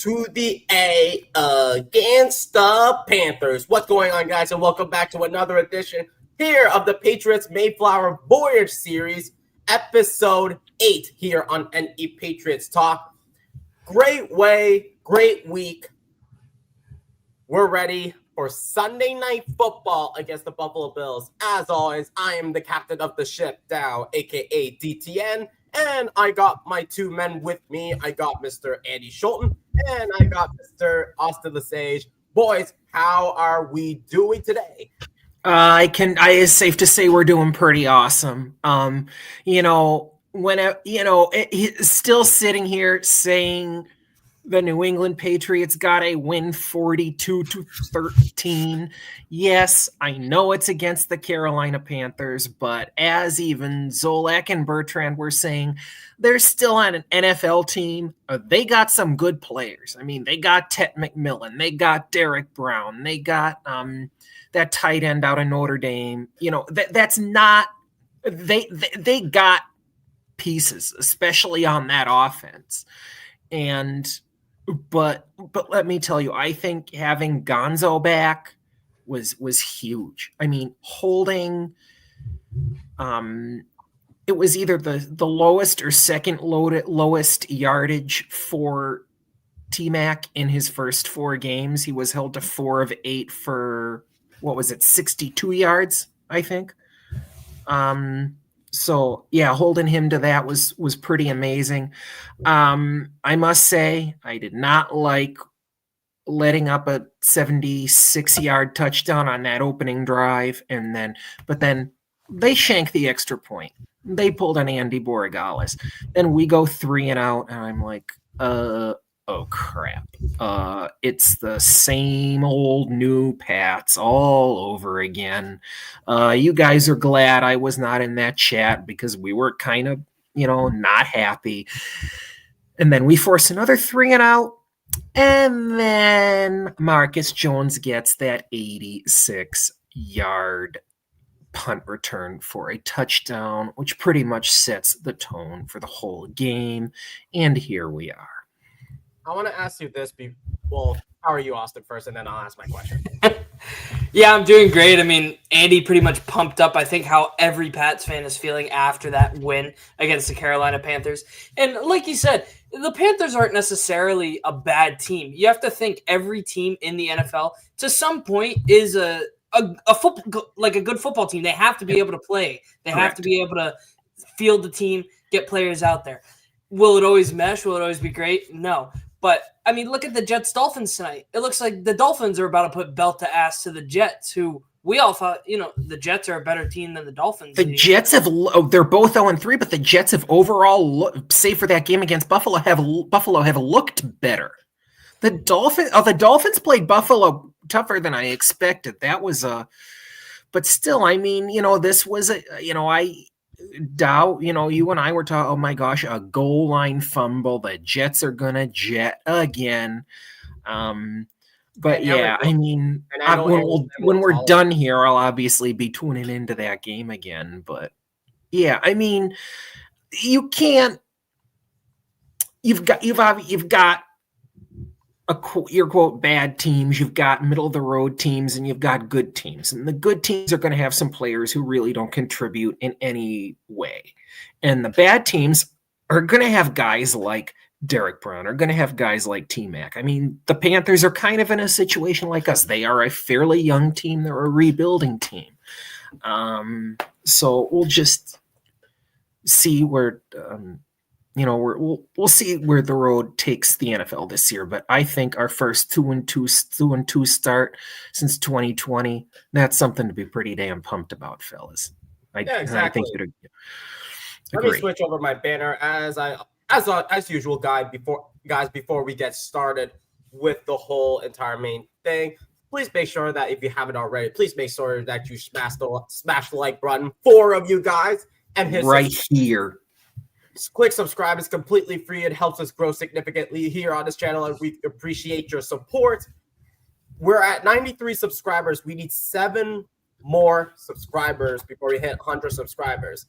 to the A against the Panthers. What's going on, guys? And welcome back to another edition here of the Patriots MayeFlower Voyage series, episode 8 here on NE Patriots Talk. Great week. We're ready for Sunday Night Football against the Buffalo Bills. As always, I am the captain of the ship, Dow, aka DTN. And I got my two men with me. I got Mr. Andy Schulten and I got Mr. Austin Lesage. Boys, how are we doing today? It's safe to say we're doing pretty awesome. He's still sitting here saying the New England Patriots got a win 42-13. Yes, I know it's against the Carolina Panthers, but as even Zolak and Bertrand were saying, they're still on an NFL team. They got some good players. I mean, they got Ted McMillan. They got Derek Brown. They got that tight end out of Notre Dame. That's not – they got pieces, especially on that offense. But let me tell you, I think having Gonzo back was huge. I mean, holding it was either the lowest or second lowest yardage for T-Mac in his first 4 games. He was held to 4 of 8 for 62 yards, I think. So yeah, holding him to that was pretty amazing. I must say, I did not like letting up a 76-yard touchdown on that opening drive, but then they shanked the extra point. They pulled an Andy Borregales. Then we go 3 and out, and I'm like, oh crap. It's the same old new Pats all over again. You guys are glad I was not in that chat because we were kind of, not happy. And then we force another 3 and out. And then Marcus Jones gets that 86-yard punt return for a touchdown, which pretty much sets the tone for the whole game. And here we are. I want to ask you this. How are you, Austin, first, and then I'll ask my question. Yeah, I'm doing great. I mean, Andy pretty much pumped up, I think, how every Pats fan is feeling after that win against the Carolina Panthers. And like you said, the Panthers aren't necessarily a bad team. You have to think every team in the NFL, to some point, is a football, like a good football team. They have to be able to play. They have to be able to field the team, get players out there. Will it always mesh? Will it always be great? No. But, I mean, look at the Jets-Dolphins tonight. It looks like the Dolphins are about to put belt to ass to the Jets, who we all thought, the Jets are a better team than the Dolphins. The Jets they're both 0-3, but the Jets have overall, save for that game against Buffalo, have looked better. The Dolphins played Buffalo tougher than I expected. That was but still, I mean, this was Dow, you and I were talking, oh my gosh, a goal line fumble. The Jets are going to jet again. But yeah, I mean, when we're done here, I'll obviously be tuning into that game again. But yeah, I mean, you can't, you've got your quote bad teams, you've got middle of the road teams, and you've got good teams. And the good teams are going to have some players who really don't contribute in any way. And the bad teams are going to have guys like Derek Brown, are going to have guys like T-Mac. I mean, the Panthers are kind of in a situation like us. They are a fairly young team. They're a rebuilding team. So we'll just see where we'll see where the road takes the NFL this year, but I think our first 2-2 start since 2020, that's something to be pretty damn pumped about, fellas. Yeah, exactly. I think you'd agree. Let me switch over my banner as usual, before we get started with the whole entire main thing. Please make sure that if you haven't already, please make sure that you smash the like button. 4 of you guys, and hit right here. Click subscribe. It's completely free. It helps us grow significantly here on this channel, and we appreciate your support. We're at 93 subscribers. We need 7 more subscribers before we hit 100 subscribers.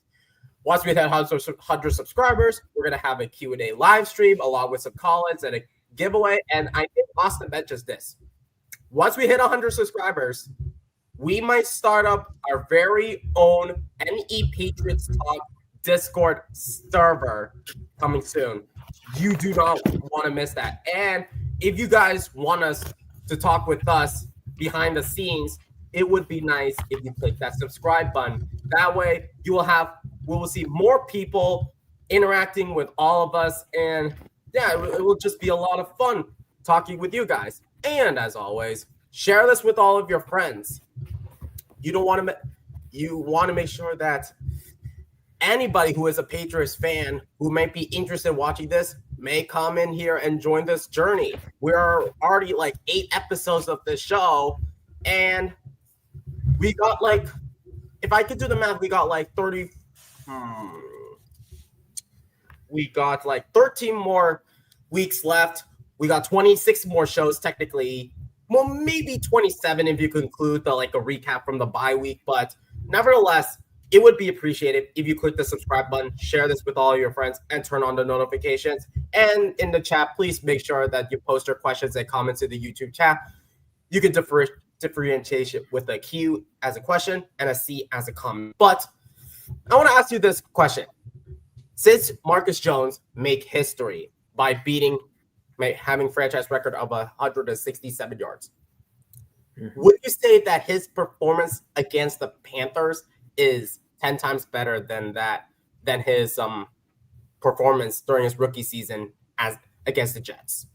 Once we hit 100 subscribers, we're going to have a Q&A live stream along with some call-ins and a giveaway, and I think Austin mentions this. Once we hit 100 subscribers, we might start up our very own NE Patriots Talk Discord server coming soon. You do not want to miss that. And if you guys want us to talk with us behind the scenes, it would be nice if you click that subscribe button. That way we will see more people interacting with all of us. And yeah, it will just be a lot of fun talking with you guys. And as always, share this with all of your friends. You want to make sure that anybody who is a Patriots fan who might be interested in watching this may come in here and join this journey. We're already like 8 episodes of this show, and we got like, if I could do the math, we got like 30. We got like 13 more weeks left. We got 26 more shows technically. Well, maybe 27 if you conclude a recap from the bye week. But nevertheless, it would be appreciated if you click the subscribe button, share this with all your friends, and turn on the notifications. And in the chat, please make sure that you post your questions and comments in the YouTube chat. You can differentiate it with a Q as a question and a C as a comment. But I want to ask you this question. Since Marcus Jones made history by having franchise record of 167 yards, would you say that his performance against the Panthers is 10 times better than his performance during his rookie season against the Jets?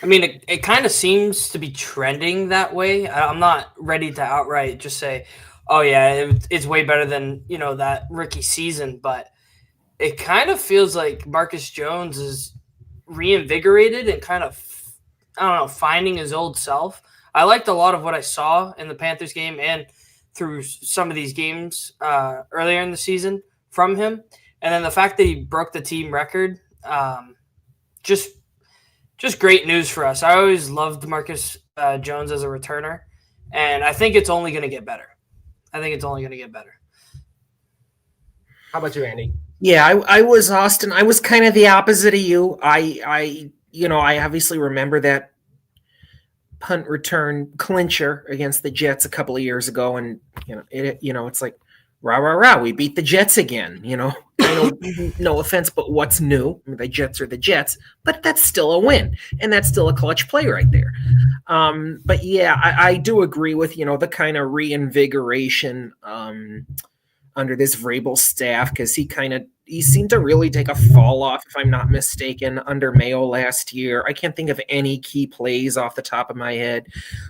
I mean, it kind of seems to be trending that way. I'm not ready to outright just say, oh yeah, it's way better than, that rookie season, but it kind of feels like Marcus Jones is reinvigorated and kind of, finding his old self. I liked a lot of what I saw in the Panthers game and through some of these games earlier in the season from him. And then the fact that he broke the team record, just great news for us. I always loved Marcus Jones as a returner, and I think it's only going to get better. How about you, Andy? Yeah, I was Austin. I was kind of the opposite of you. I obviously remember that punt return clincher against the Jets a couple of years ago, and it's like rah rah rah, we beat the Jets again. I know, no offense, but what's new? I mean, the Jets are the Jets, but that's still a win, and that's still a clutch play right there. But yeah, I do agree with the kind of reinvigoration under this Vrabel staff, because he seemed to really take a fall off, if I'm not mistaken, under Mayo last year. I can't think of any key plays off the top of my head,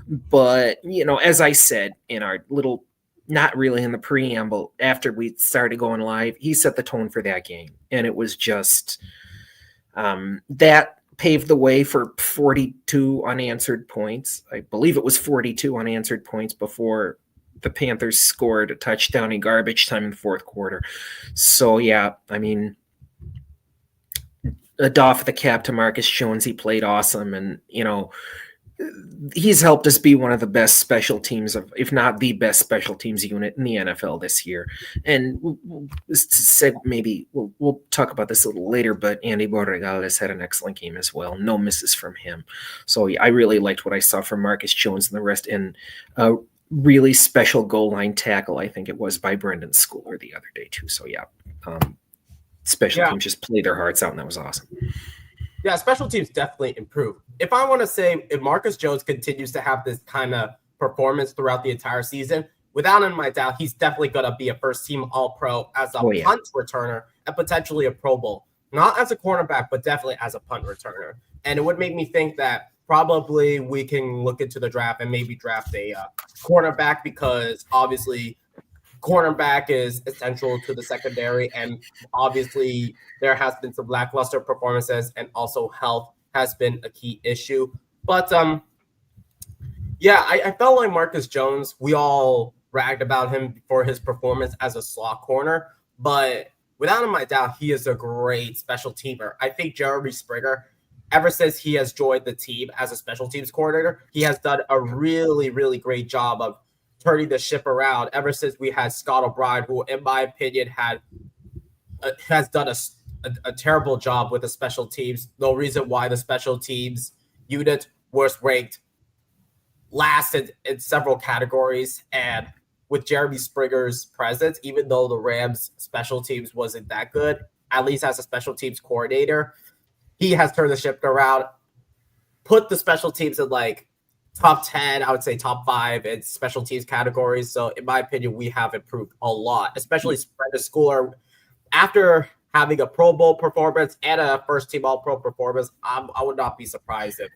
but as I said in our little, not really in the preamble, after we started going live, he set the tone for that game, and it was just that paved the way for 42 unanswered points. I believe it was 42 unanswered points before the Panthers scored a touchdown in garbage time in the fourth quarter. So yeah, I mean, a doff the cap to Marcus Jones. He played awesome, and he's helped us be one of the best special teams if not the best special teams unit in the NFL this year. And we'll talk about this a little later, but Andy Borregales had an excellent game as well. No misses from him. So yeah, I really liked what I saw from Marcus Jones and the rest, and really special goal line tackle, I think it was, by Brendan Schooler the other day too. So yeah, special teams just played their hearts out, and that was awesome. Yeah, special teams definitely improved. If I want to say, if Marcus Jones continues to have this kind of performance throughout the entire season, without any my doubt, he's definitely going to be a first-team All-Pro as a punt returner and potentially a Pro Bowl. Not as a cornerback, but definitely as a punt returner. And it would make me think that probably we can look into the draft and maybe draft a cornerback, because obviously cornerback is essential to the secondary, and obviously there has been some lackluster performances, and also health has been a key issue. But I felt like Marcus Jones, we all bragged about him for his performance as a slot corner, but without him, I doubt he is a great special teamer. I think Jeremy Springer, ever since he has joined the team as a special teams coordinator, he has done a really, really great job of turning the ship around ever since we had Scott O'Brien, who, in my opinion, has done a a terrible job with the special teams. No reason why the special teams unit was ranked last in several categories. And with Jeremy Springer's presence, even though the Rams special teams wasn't that good, at least as a special teams coordinator, he has turned the ship around, put the special teams in like top 10, I would say top 5 in special teams categories. So in my opinion, we have improved a lot, especially Brenda Schooler. After having a Pro Bowl performance and a first team All-Pro performance, I would not be surprised if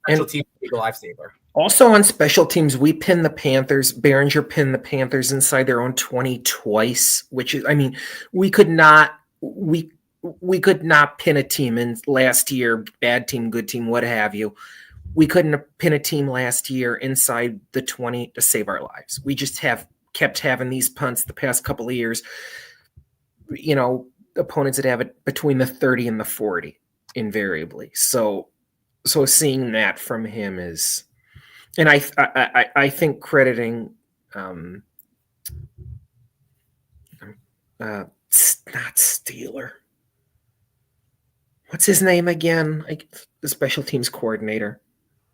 special teams would be a lifesaver. Also on special teams, we pinned the Panthers. Behringer pinned the Panthers inside their own 20 twice, which is, I mean, we could not pin a team in last year, bad team, good team, what have you. We couldn't pin a team last year inside the 20 to save our lives. We just kept having these punts the past couple of years. You know, opponents that have it between the 30 and the 40 invariably. So seeing that from him is, and I think crediting not Steeler. What's his name again? The special teams coordinator.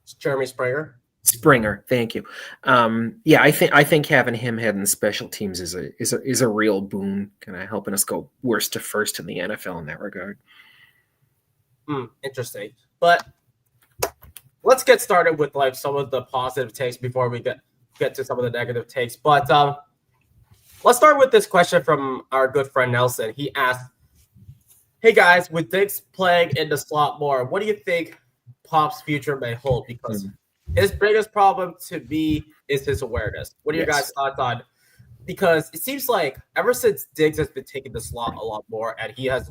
It's Jeremy Springer, thank you. Yeah, I think having him heading special teams is a real boon, kind of helping us go worst to first in the NFL in that regard. Interesting, but let's get started with like some of the positive takes before we get to some of the negative takes. But let's start with this question from our good friend Nelson. He asked, "Hey guys, with Diggs playing in the slot more, what do you think Pop's future may hold? Because his biggest problem to me is his awareness. What are your guys' thoughts on? Because it seems like ever since Diggs has been taking the slot a lot more, and he has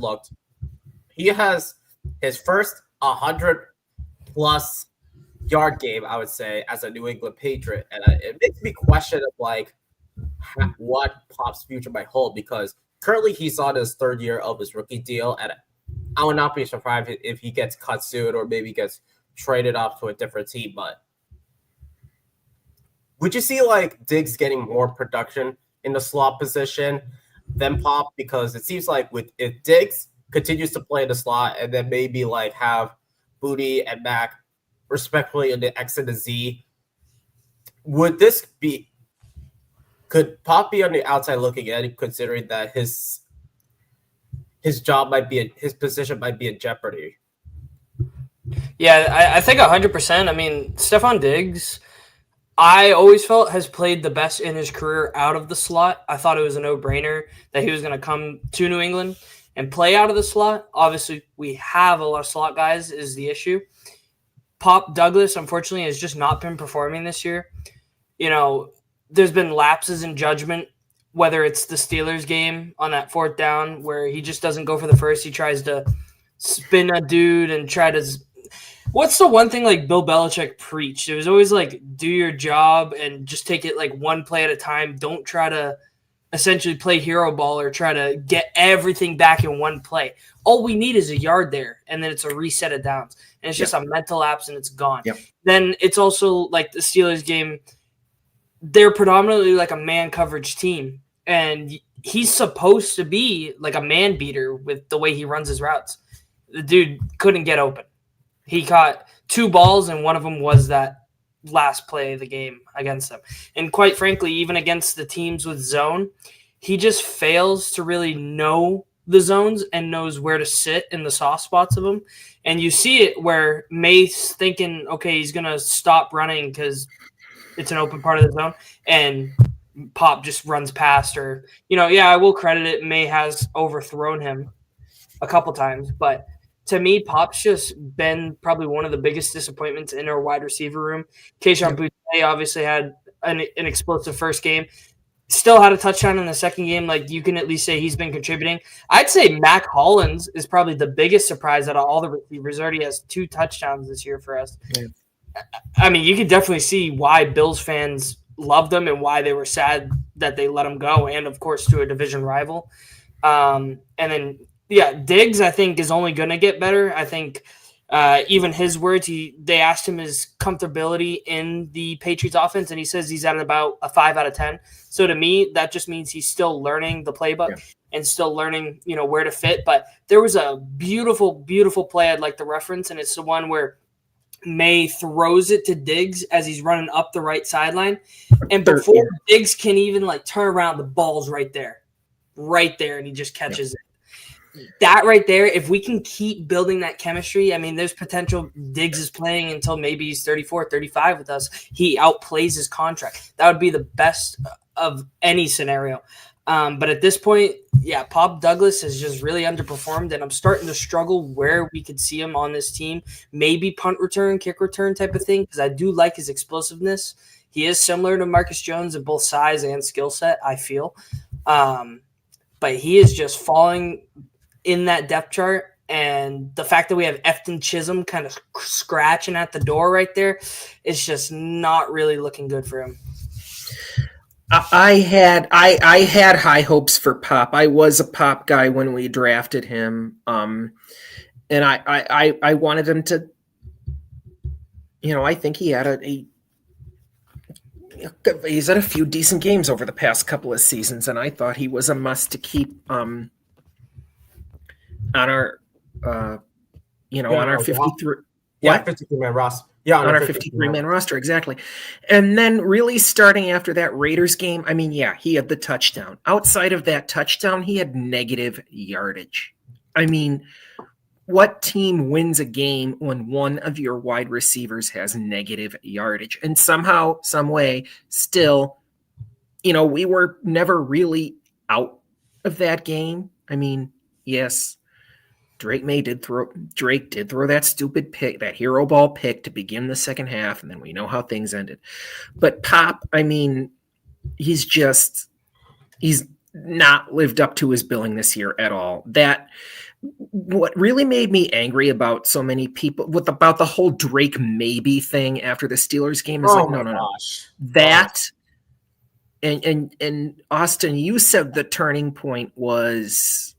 his first 100+ yard game, I would say, as a New England Patriot, and it makes me question of like what Pop's future might hold, because currently he's on his 3rd year of his rookie deal, and I would not be surprised if he gets cut soon or maybe gets traded off to a different team. But would you see like Diggs getting more production in the slot position than Pop? Because it seems like if Diggs continues to play in the slot and then maybe like have Booty and Mac respectively in the X and the Z, could Pop be on the outside looking in, considering that his job his position might be in jeopardy? Yeah, I think 100%. I mean, Stephon Diggs, I always felt has played the best in his career out of the slot. I thought it was a no-brainer that he was going to come to New England and play out of the slot. Obviously, we have a lot of slot guys is the issue. Pop Douglas, unfortunately, has just not been performing this year. You know, there's been lapses in judgment, whether it's the Steelers game on that 4th down where he just doesn't go for the first. He tries to spin a dude and try to – what's the one thing like Bill Belichick preached? It was always like, do your job and just take it like one play at a time. Don't try to essentially play hero ball or try to get everything back in one play. All we need is a yard there, and then it's a reset of downs. And it's just a mental lapse, and it's gone. Yep. Then it's also like the Steelers game. They're predominantly like a man coverage team, and he's supposed to be like a man beater with the way he runs his routes. The dude couldn't get open. He caught 2 balls, and one of them was that last play of the game against them. And quite frankly, even against the teams with zone, he just fails to really know the zones and knows where to sit in the soft spots of them. And you see it where May's thinking, okay, he's going to stop running because it's an open part of the zone, and Pop just runs past. Or, I will credit it. May has overthrown him a couple times, but to me, Pop's just been probably one of the biggest disappointments in our wide receiver room. Kayshon Boutte obviously had an explosive first game. Still had a touchdown in the second game. Like, you can at least say he's been contributing. I'd say Mac Hollins is probably the biggest surprise out of all the receivers. Already has 2 touchdowns this year for us. Yeah. I mean, you can definitely see why Bills fans loved him and why they were sad that they let him go, and, of course, to a division rival. And then – Diggs, I think, is only going to get better. I think Even his words, they asked him his comfortability in the Patriots offense, and he says he's at about a 5 out of 10. So to me, that just means he's still learning the playbook and still learning, where to fit. But there was a beautiful, beautiful play I'd like to reference, and it's the one where Maye throws it to Diggs as he's running up the right sideline. And before Diggs can even turn around, the ball's right there, and he just catches it. That right there, if we can keep building that chemistry, I mean, there's potential. Diggs is playing until maybe he's 34, 35 with us. He outplays his contract. That would be the best of any scenario. But at this point, Pop Douglas has just really underperformed, and I'm starting to struggle where we could see him on this team. Maybe punt return, kick return type of thing, because I do like his explosiveness. He is similar to Marcus Jones in both size and skill set, I feel. But he is just falling in that depth chart, and the fact that we have Efton Chisholm kind of scratching at the door right there is just not really looking good for him. I had high hopes for Pop. I was a Pop guy when we drafted him, and I wanted him to. I think he had he's had a few decent games over the past couple of seasons, and I thought he was a must to keep on our on our 53. Yeah, 53-man roster. Yeah, on our 53-man roster, exactly. And then really starting after that Raiders game, I mean, he had the touchdown. Outside of that touchdown, he had negative yardage. I mean, what team wins a game when one of your wide receivers has negative yardage? And somehow, some way, still, we were never really out of that game. I mean, yes, Drake did throw that stupid pick, that hero ball pick to begin the second half, and then we know how things ended. But Pop, I mean, he's not lived up to his billing this year at all. What really made me angry about so many people about the whole Drake maybe thing after the Steelers game is no. That and Austin, you said the turning point was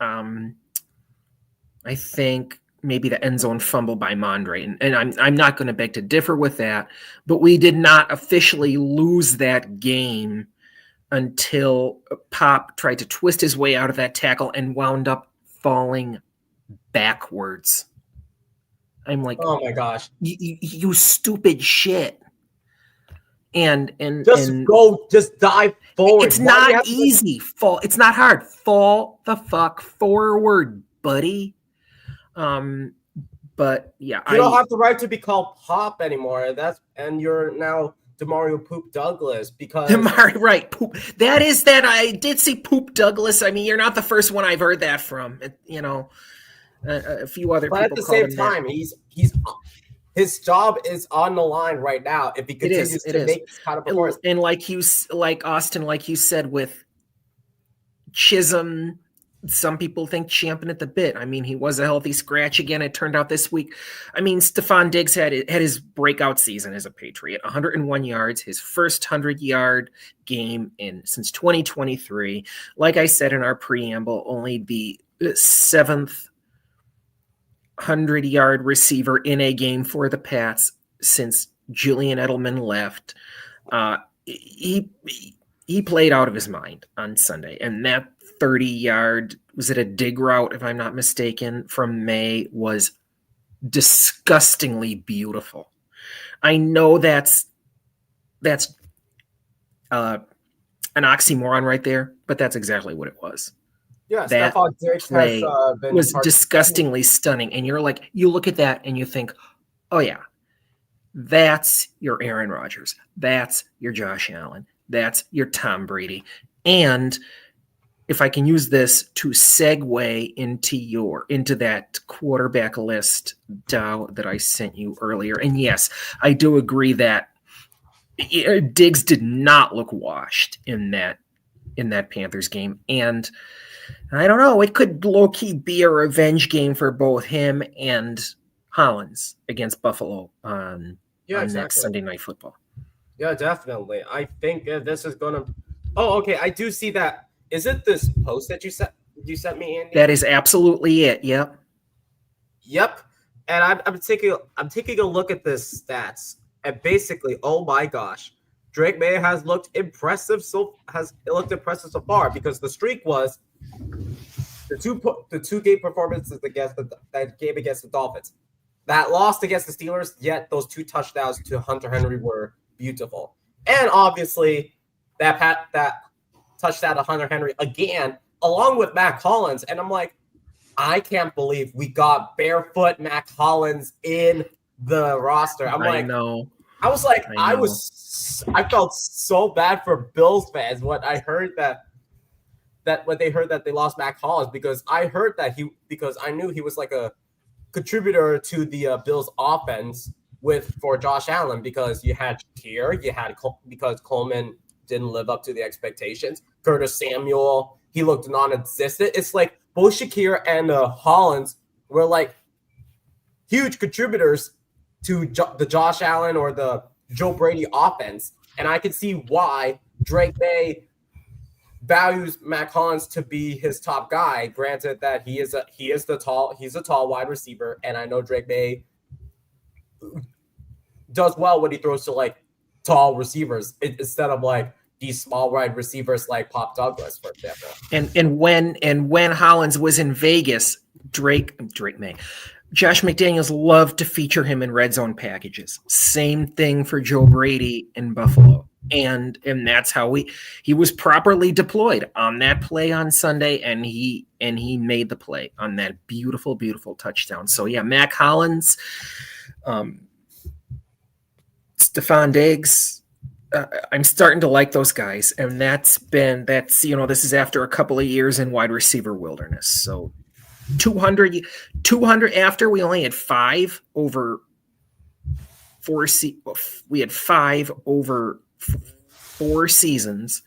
I think maybe the end zone fumble by Mondre, and I'm not going to beg to differ with that, but we did not officially lose that game until Pop tried to twist his way out of that tackle and wound up falling backwards. I'm like, oh my gosh, you stupid shit. And just dive forward. It's not easy. Fall. It's not hard. Fall the fuck forward, buddy. But yeah, you don't have the right to be called Pop anymore. And you're now Demario Poop Douglas because right. Poop. That I did see Poop Douglas. I mean, you're not the first one I've heard that from. A few other people. But at the same time, he's his job is on the line right now if he continues to make this kind of performance. And like Austin, like you said, with Chisholm, some people think champing at the bit. I mean, he was a healthy scratch again. It turned out this week. I mean, Stephon Diggs had his breakout season as a Patriot, 101 yards, his first 100-yard game since 2023. Like I said in our preamble, only the 7th 100-yard receiver in a game for the Pats since Julian Edelman left. He played out of his mind on Sunday, and that 30-yard, was it a dig route, if I'm not mistaken, from Maye was disgustingly beautiful. I know that's an oxymoron right there, but that's exactly what it was. Yeah, that play was disgustingly stunning. And you look at that and you think, oh yeah, that's your Aaron Rodgers. That's your Josh Allen. That's your Tom Brady. And if I can use this to segue into that quarterback list, Dow, that I sent you earlier. And yes, I do agree that Diggs did not look washed in that Panthers game. And I don't know, it could low-key be a revenge game for both him and Hollins against Buffalo on next Sunday Night Football. Yeah, definitely. I think this is going to – oh, okay, I do see that. Is it this post that you sent me, Andy? That is absolutely it, yep. Yep. And I'm taking a look at this stats, and basically, oh my gosh, Drake May has looked impressive so far, because the streak was the two game performances against that game against the Dolphins. That lost against the Steelers, yet those 2 touchdowns to Hunter Henry were beautiful. And obviously that touchdown to Hunter Henry again, along with Matt Collins. And I'm like, I can't believe we got barefoot Matt Collins in the roster. I felt so bad for Bills fans when I heard when they heard that they lost Matt Collins, because I knew he was like a contributor to the Bills offense for Josh Allen, because you had Shakir, because Coleman didn't live up to the expectations. Curtis Samuel, he looked non-existent. It's like both Shakir and Hollins were like huge contributors to the Josh Allen or the Joe Brady offense, and I can see why Drake May values Matt Collins to be his top guy. Granted that he's a tall wide receiver, and I know Drake May does well when he throws to like tall receivers instead of like these small wide receivers like Pop Douglas, for example. And when Hollins was in Vegas, Drake May, Josh McDaniels loved to feature him in red zone packages. Same thing for Joe Brady in Buffalo. And that's how he was properly deployed on that play on Sunday, and he made the play on that beautiful, beautiful touchdown. So yeah, Matt Collins, Stephon Diggs, I'm starting to like those guys, and this is after a couple of years in wide receiver wilderness. So 200 after we only had 5 over 4 we had 5 over 4 seasons,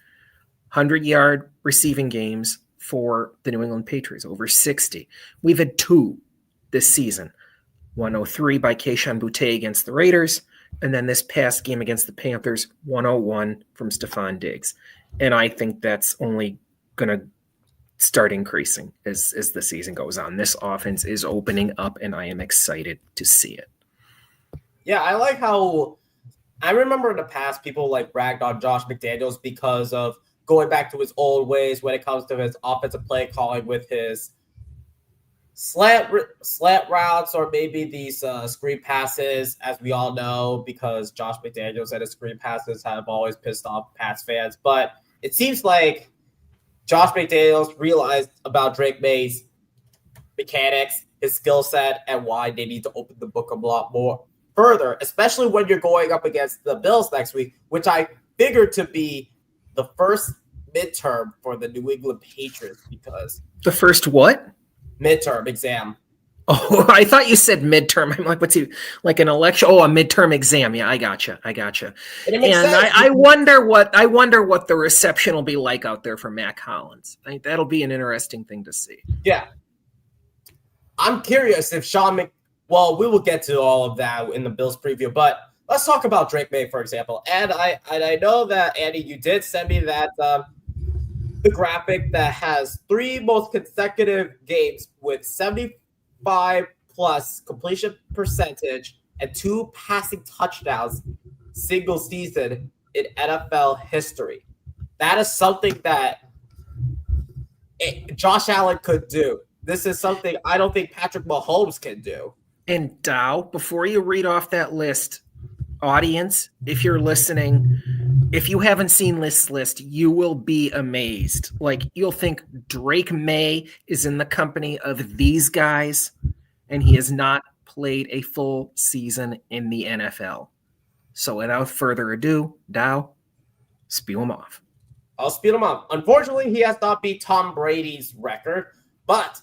100-yard receiving games for the New England Patriots, over 60. We've had 2 this season, 103 by Kayshon Boutte against the Raiders, and then this past game against the Panthers, 101 from Stephon Diggs. And I think that's only going to start increasing as the season goes on. This offense is opening up, and I am excited to see it. Yeah, I like how I remember in the past people like bragged on Josh McDaniels because of going back to his old ways when it comes to his offensive play calling with his slant routes, or maybe these screen passes, as we all know, because Josh McDaniels and his screen passes have always pissed off Pats fans. But it seems like Josh McDaniels realized about Drake May's mechanics, his skill set, and why they need to open the book a lot more further, especially when you're going up against the Bills next week, which I figured to be the first midterm for the New England Patriots. Because the first what? Midterm exam. Oh, I thought you said midterm. I'm like, what's he, like an election? Oh, a midterm exam. Yeah, I gotcha. And I wonder what the reception will be like out there for Matt Collins. I think that'll be an interesting thing to see. Yeah. I'm curious if well, we will get to all of that in the Bills preview, but let's talk about Drake May, for example. And I know that, Andy, you did send me that the graphic that has 3 most consecutive games with 75+ completion percentage and 2 passing touchdowns single season in NFL history. That is something that Josh Allen could do. This is something I don't think Patrick Mahomes can do. And Dow, before you read off that list, audience, if you're listening, if you haven't seen this list, you will be amazed. Like, you'll think Drake May is in the company of these guys, and he has not played a full season in the NFL. So without further ado, Dow, spew him off. I'll speed him off. Unfortunately, he has not beat Tom Brady's record, but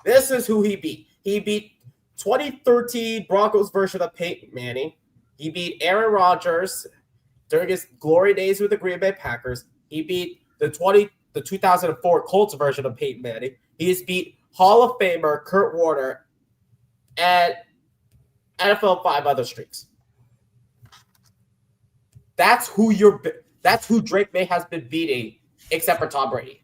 this is who he beat. He beat 2013 Broncos version of Peyton Manning. He beat Aaron Rodgers during his glory days with the Green Bay Packers. He beat the 2004 Colts version of Peyton Manning. He has beat Hall of Famer Kurt Warner and NFL 5 other streaks. That's who Drake May has been beating, except for Tom Brady.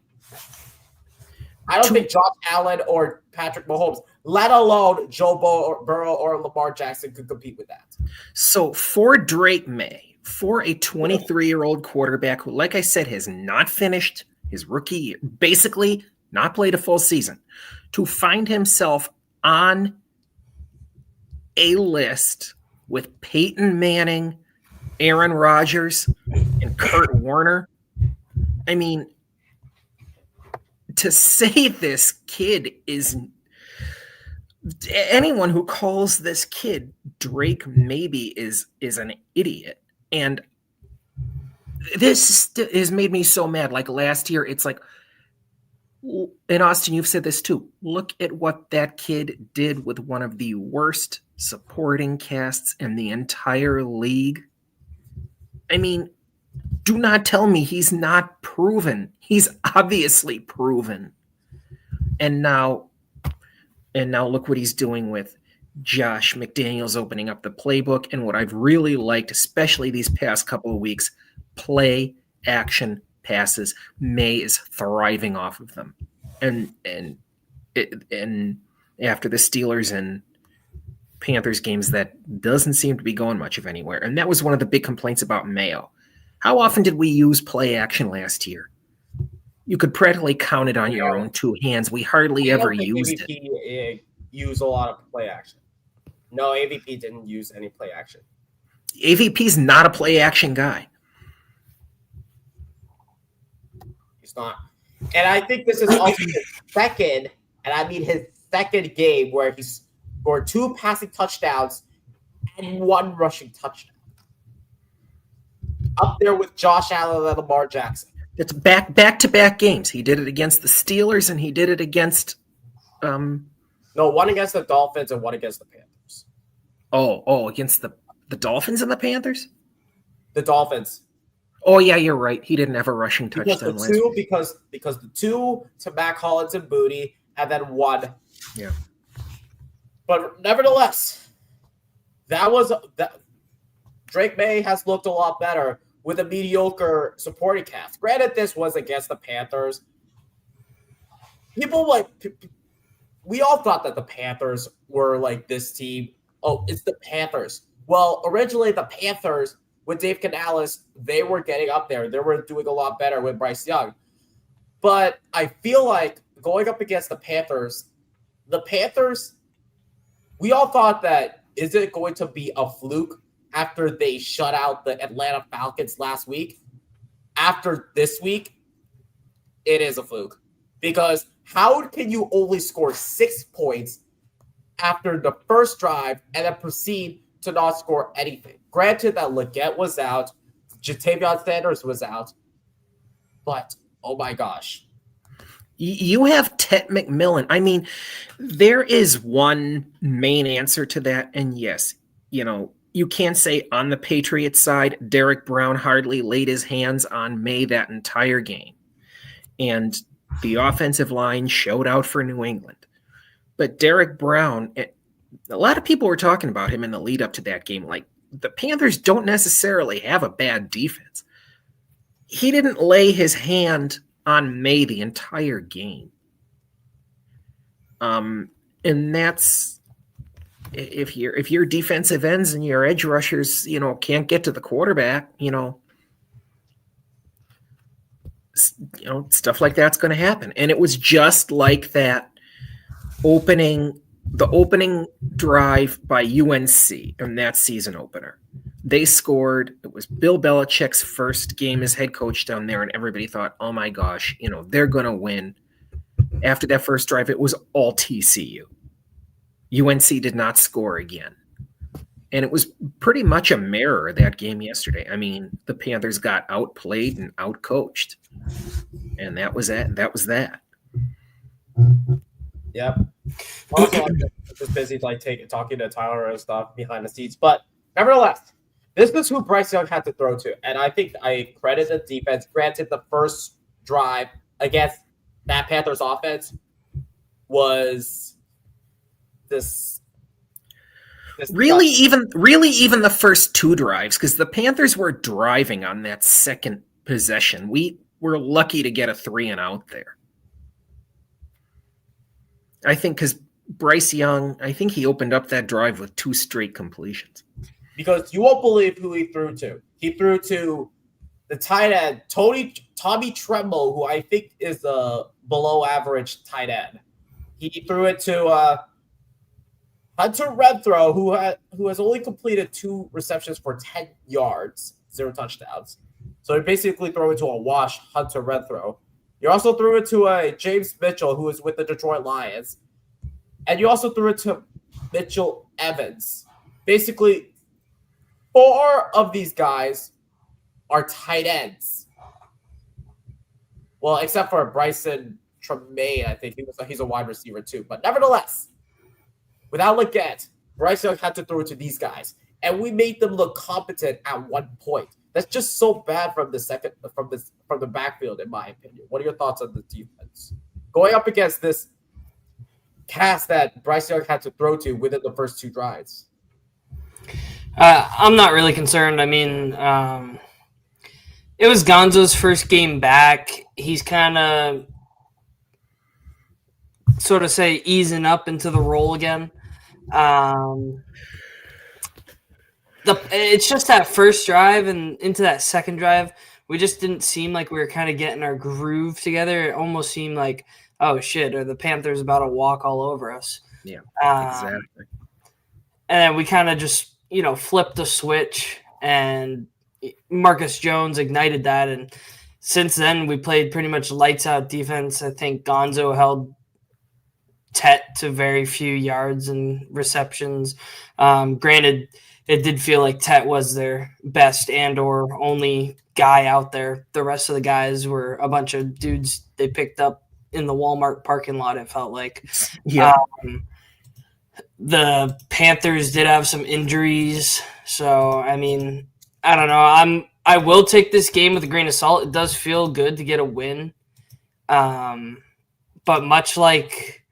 I don't think Josh Allen or Patrick Mahomes. let alone Joe Burrow or Lamar Jackson could compete with that. So for Drake Maye, for a 23-year-old quarterback who, like I said, has not finished his rookie year, basically not played a full season, to find himself on a list with Peyton Manning, Aaron Rodgers, and Kurt Warner. I mean, to say this kid is anyone who calls this kid Drake maybe is an idiot. And this has made me so mad. Like last year, it's like, and Austin, you've said this too. Look at what that kid did with one of the worst supporting casts in the entire league. I mean, do not tell me he's not proven. He's obviously proven. And now look what he's doing with Josh McDaniels opening up the playbook. And what I've really liked, especially these past couple of weeks, play action passes. Maye is thriving off of them. And after the Steelers and Panthers games, that doesn't seem to be going much of anywhere. And that was one of the big complaints about Mayo. How often did we use play action last year? You could practically count it on your own two hands. We hardly ever used it. Use a lot of play action. No, AVP didn't use any play action. AVP's not a play action guy. He's not. And I think this is also his second, and I mean his second game where he scored 2 passing touchdowns and 1 rushing touchdown. Up there with Josh Allen and Lamar Jackson. It's back-to-back games. He did it against the Steelers, and he did it against No, one against the Dolphins and one against the Panthers. Oh, against the Dolphins and the Panthers? The Dolphins. Oh, yeah, you're right. He didn't have a rushing touchdown last week. Because the 2 to Mac Hollins and Booty, and then 1. Yeah. But nevertheless, Drake Maye has looked a lot better with a mediocre supporting cast. Granted, this was against the Panthers. We all thought that the Panthers were like this team. Oh, it's the Panthers. Well, originally the Panthers with Dave Canales, they were getting up there. They were doing a lot better with Bryce Young. But I feel like going up against the Panthers, we all thought that, is it going to be a fluke after they shut out the Atlanta Falcons last week? After this week, it is a fluke. Because how can you only score 6 points after the first drive and then proceed to not score anything? Granted that Leggett was out, Jatavion Sanders was out, but oh my gosh. You have Ted McMillan. I mean, there is one main answer to that, and yes, you can't say on the Patriots side, Derek Brown hardly laid his hands on Maye that entire game. And the offensive line showed out for New England. But Derek Brown, a lot of people were talking about him in the lead up to that game. Like, the Panthers don't necessarily have a bad defense. He didn't lay his hand on Maye the entire game. And that's, if your defensive ends and your edge rushers, can't get to the quarterback, stuff like that's going to happen. And it was just like that the opening drive by UNC in that season opener. They scored. It was Bill Belichick's first game as head coach down there, and everybody thought, oh my gosh, they're going to win. After that first drive, it was all TCU. UNC did not score again. And it was pretty much a mirror of that game yesterday. I mean, the Panthers got outplayed and outcoached. And that was it. That was that. Yep. Also, I'm just busy talking to Tyler and stuff behind the scenes. But nevertheless, this is who Bryce Young had to throw to. And I think I credit the defense. Granted, the first drive against that Panthers offense was this really even the first 2 drives, because the Panthers were driving on that second possession. We were lucky to get a 3 and out there. I think because Bryce Young, I think he opened up that drive with 2 straight completions. Because you won't believe who he threw to. He threw to the tight end, Tommy Tremble, who I think is a below average tight end. He threw it to Hunter Renfrow, who has only completed 2 receptions for 10 yards, 0 touchdowns. So he basically threw it to a wash Hunter Renfrow. You also threw it to James Mitchell, who is with the Detroit Lions. And you also threw it to Mitchell Evans. Basically, 4 of these guys are tight ends. Well, except for Bryson Tremaine, I think he's a wide receiver too. But nevertheless, without Leggett, Bryce Young had to throw it to these guys, and we made them look competent at one point. That's just so bad from the backfield, in my opinion. What are your thoughts on the defense going up against this cast that Bryce Young had to throw to within the first 2 drives? I'm not really concerned. I mean, it was Gonzo's first game back. He's kind of sort of easing up into the role again. It's just that first drive and into that second drive, we just didn't seem like we were kind of getting our groove together. It almost seemed like, oh shit, are the Panthers about to walk all over us? Yeah, exactly. And then we kind of just, flipped the switch, and Marcus Jones ignited that. And since then, we played pretty much lights out defense. I think Gonzo held Tet to very few yards and receptions. Granted, it did feel like Tet was their best and or only guy out there. The rest of the guys were a bunch of dudes they picked up in the Walmart parking lot, it felt like. Yeah. The Panthers did have some injuries. So, I mean, I don't know. I will take this game with a grain of salt. It does feel good to get a win. But much like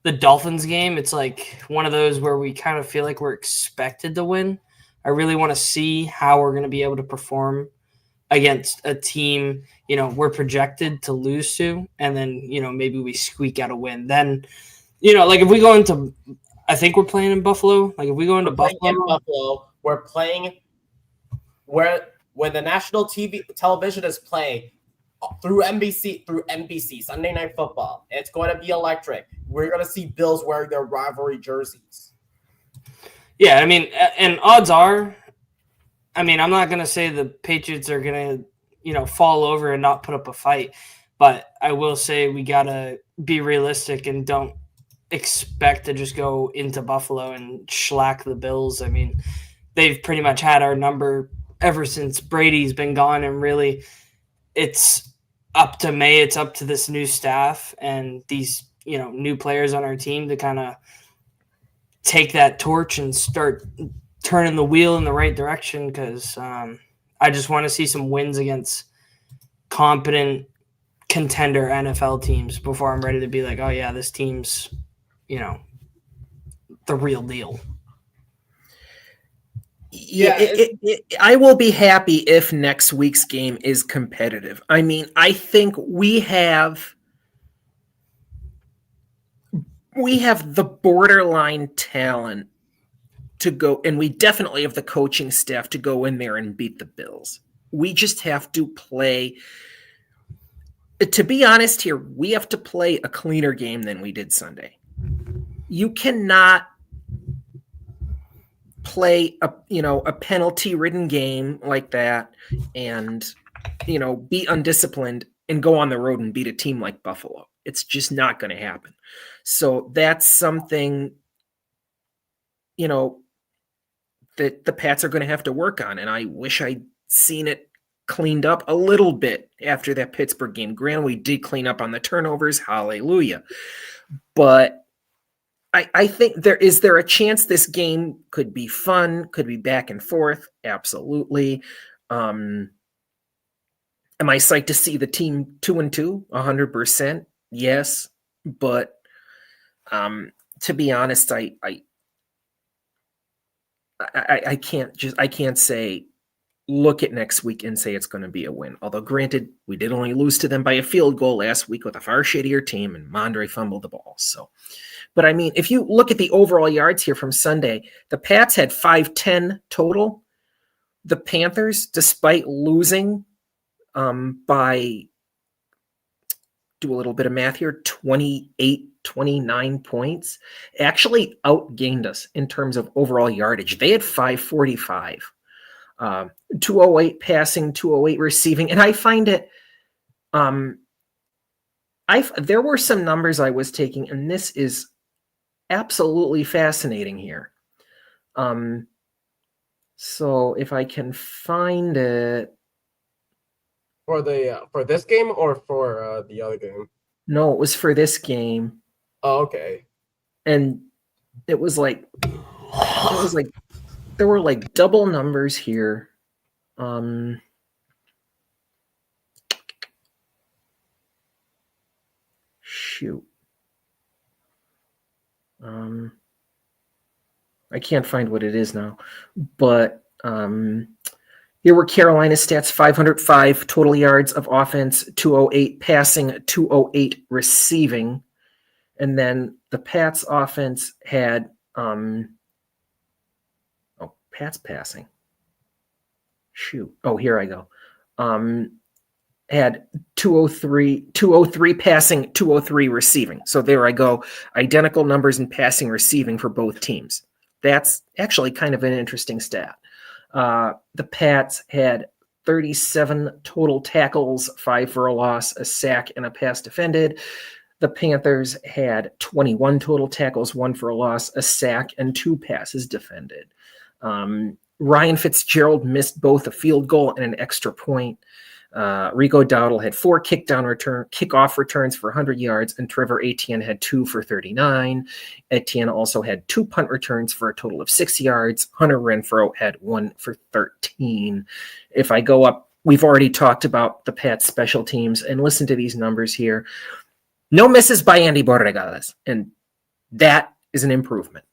the Dolphins game, it's like one of those where we kind of feel like we're expected to win. I really want to see how we're going to be able to perform against a team, we're projected to lose to, and then, maybe we squeak out a win. Then, like if we go into, I think we're playing in Buffalo. Like if we go into Buffalo, we're playing where when the national television is playing through NBC, Sunday Night Football. It's going to be electric. We're going to see Bills wearing their rivalry jerseys. Yeah, I mean, and odds are, I mean, I'm not going to say the Patriots are going to, fall over and not put up a fight, but I will say we got to be realistic and don't expect to just go into Buffalo and shellac the Bills. I mean, they've pretty much had our number ever since Brady's been gone, and really it's up to May. It's up to this new staff and these, new players on our team to kind of take that torch and start turning the wheel in the right direction. Because I just want to see some wins against competent contender NFL teams before I'm ready to be like, oh yeah, this team's, the real deal. Yeah, I will be happy if next week's game is competitive. I mean, I think we have the borderline talent to go, and we definitely have the coaching staff to go in there and beat the Bills. We just have to play. To be honest here, we have to play a cleaner game than we did Sunday. You cannot play a penalty-ridden game like that and, be undisciplined and go on the road and beat a team like Buffalo. It's just not going to happen. So that's something, that the Pats are going to have to work on. And I wish I'd seen it cleaned up a little bit after that Pittsburgh game. Granted, we did clean up on the turnovers. Hallelujah. But I think there a chance this game could be fun, could be back and forth. Absolutely. Am I psyched to see the team 2-2? 100%. Yes. But to be honest, I can't say look at next week and say it's going to be a win. Although, granted, we did only lose to them by a field goal last week with a far shittier team, and Mondre fumbled the ball. So, but I mean, if you look at the overall yards here from Sunday, the Pats had 510 total. The Panthers, despite losing by, do a little bit of math here, 29 points, actually outgained us in terms of overall yardage. They had 545. 208 passing, 208 receiving, and I find it. There were some numbers I was taking, and this is absolutely fascinating here. So if I can find it for this game or for the other game. No, it was for this game. Oh, okay. And it was like there were like double numbers here. Shoot. I can't find what it is now. But here were Carolina's stats: 505 total yards of offense, 208 passing, 208 receiving. And then the Pats offense had Pats passing. Shoot. Oh, here I go. Had 203 passing, 203 receiving. So there I go. Identical numbers in passing, receiving for both teams. That's actually kind of an interesting stat. The Pats had 37 total tackles, 5 for a loss, a sack, and a pass defended. The Panthers had 21 total tackles, 1 for a loss, a sack, and 2 passes defended. Ryan Fitzgerald missed both a field goal and an extra point. Rico Dowdle had 4 kickoff returns for 100 yards, and Trevor Etienne had 2 for 39. Etienne also had 2 punt returns for a total of 6 yards. Hunter Renfrow had 1 for 13. If I go up, we've already talked about the Pats special teams, and listen to these numbers here. No misses by Andy Borregales, and that is an improvement.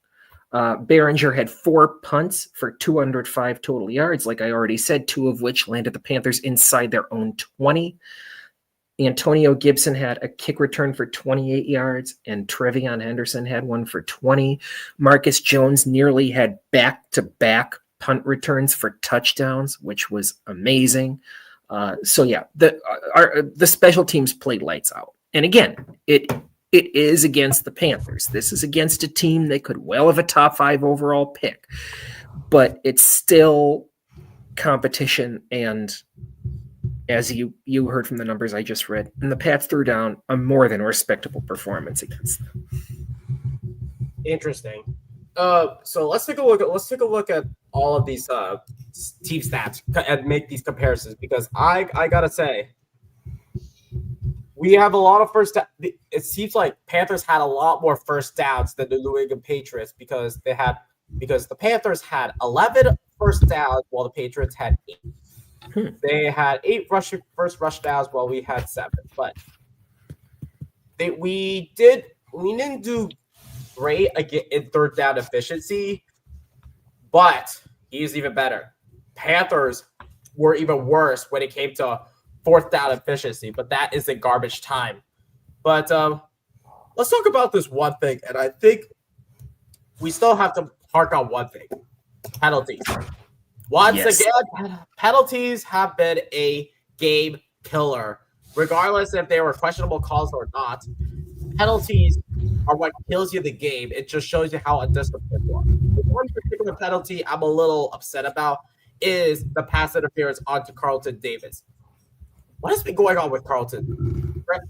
Behringer had 4 punts for 205 total yards, like I already said, 2 of which landed the Panthers inside their own 20. Antonio Gibson had a kick return for 28 yards, and Trevion Henderson had 1 for 20. Marcus Jones nearly had back-to-back punt returns for touchdowns, which was amazing. The special teams played lights out. And again, it is against the Panthers. This is against a team that could well have a top 5 overall pick, but it's still competition. And as you heard from the numbers I just read, and the Pats threw down a more than respectable performance against them. Interesting. So let's take a look at all of these team stats and make these comparisons, because I gotta say, we have a lot of first down. It seems like Panthers had a lot more first downs than the New England Patriots because the Panthers had 11 first downs while the Patriots had 8. They had 8 first rush downs while we had 7. But we didn't do great in third down efficiency, but he's even better. Panthers were even worse when it came to fourth down efficiency, but that is in garbage time. But let's talk about this one thing, and I think we still have to hark on one thing: penalties. Once again, penalties have been a game killer, regardless if they were questionable calls or not. Penalties are what kills you the game. It just shows you how undisciplined you are. One particular penalty I'm a little upset about is the pass interference onto Carlton Davis. What has been going on with Carlton?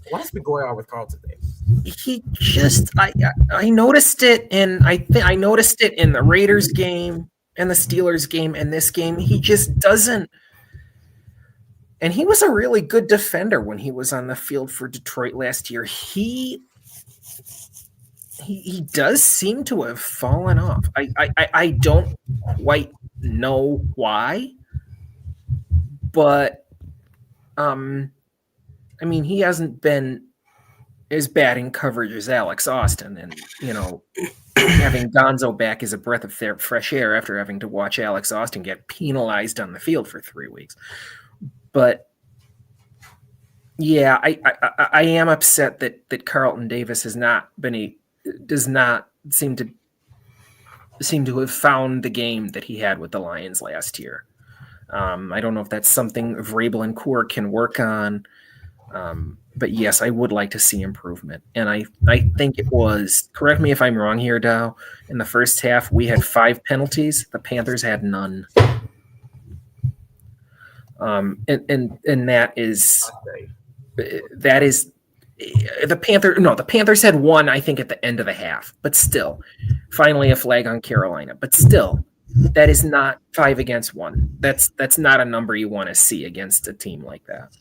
What has been going on with Carlton Davis? He just, I noticed it, and I noticed it in the Raiders game and the Steelers game and this game. He just doesn't. And he was a really good defender when he was on the field for Detroit last year. He does seem to have fallen off. I don't quite know why, but I mean, he hasn't been as bad in coverage as Alex Austin, and having Gonzo back is a breath of fresh air after having to watch Alex Austin get penalized on the field for 3 weeks. But yeah, I am upset that Carlton Davis does not seem to have found the game that he had with the Lions last year. I don't know if that's something Vrabel and Core can work on. But yes, I would like to see improvement. And I think it was, correct me if I'm wrong here, Dow, in the first half, we had 5 penalties. The Panthers had none. And that is the Panthers had one, I think, at the end of the half, but still, finally a flag on Carolina, but still, that is not 5 against 1. That's not a number you want to see against a team like that.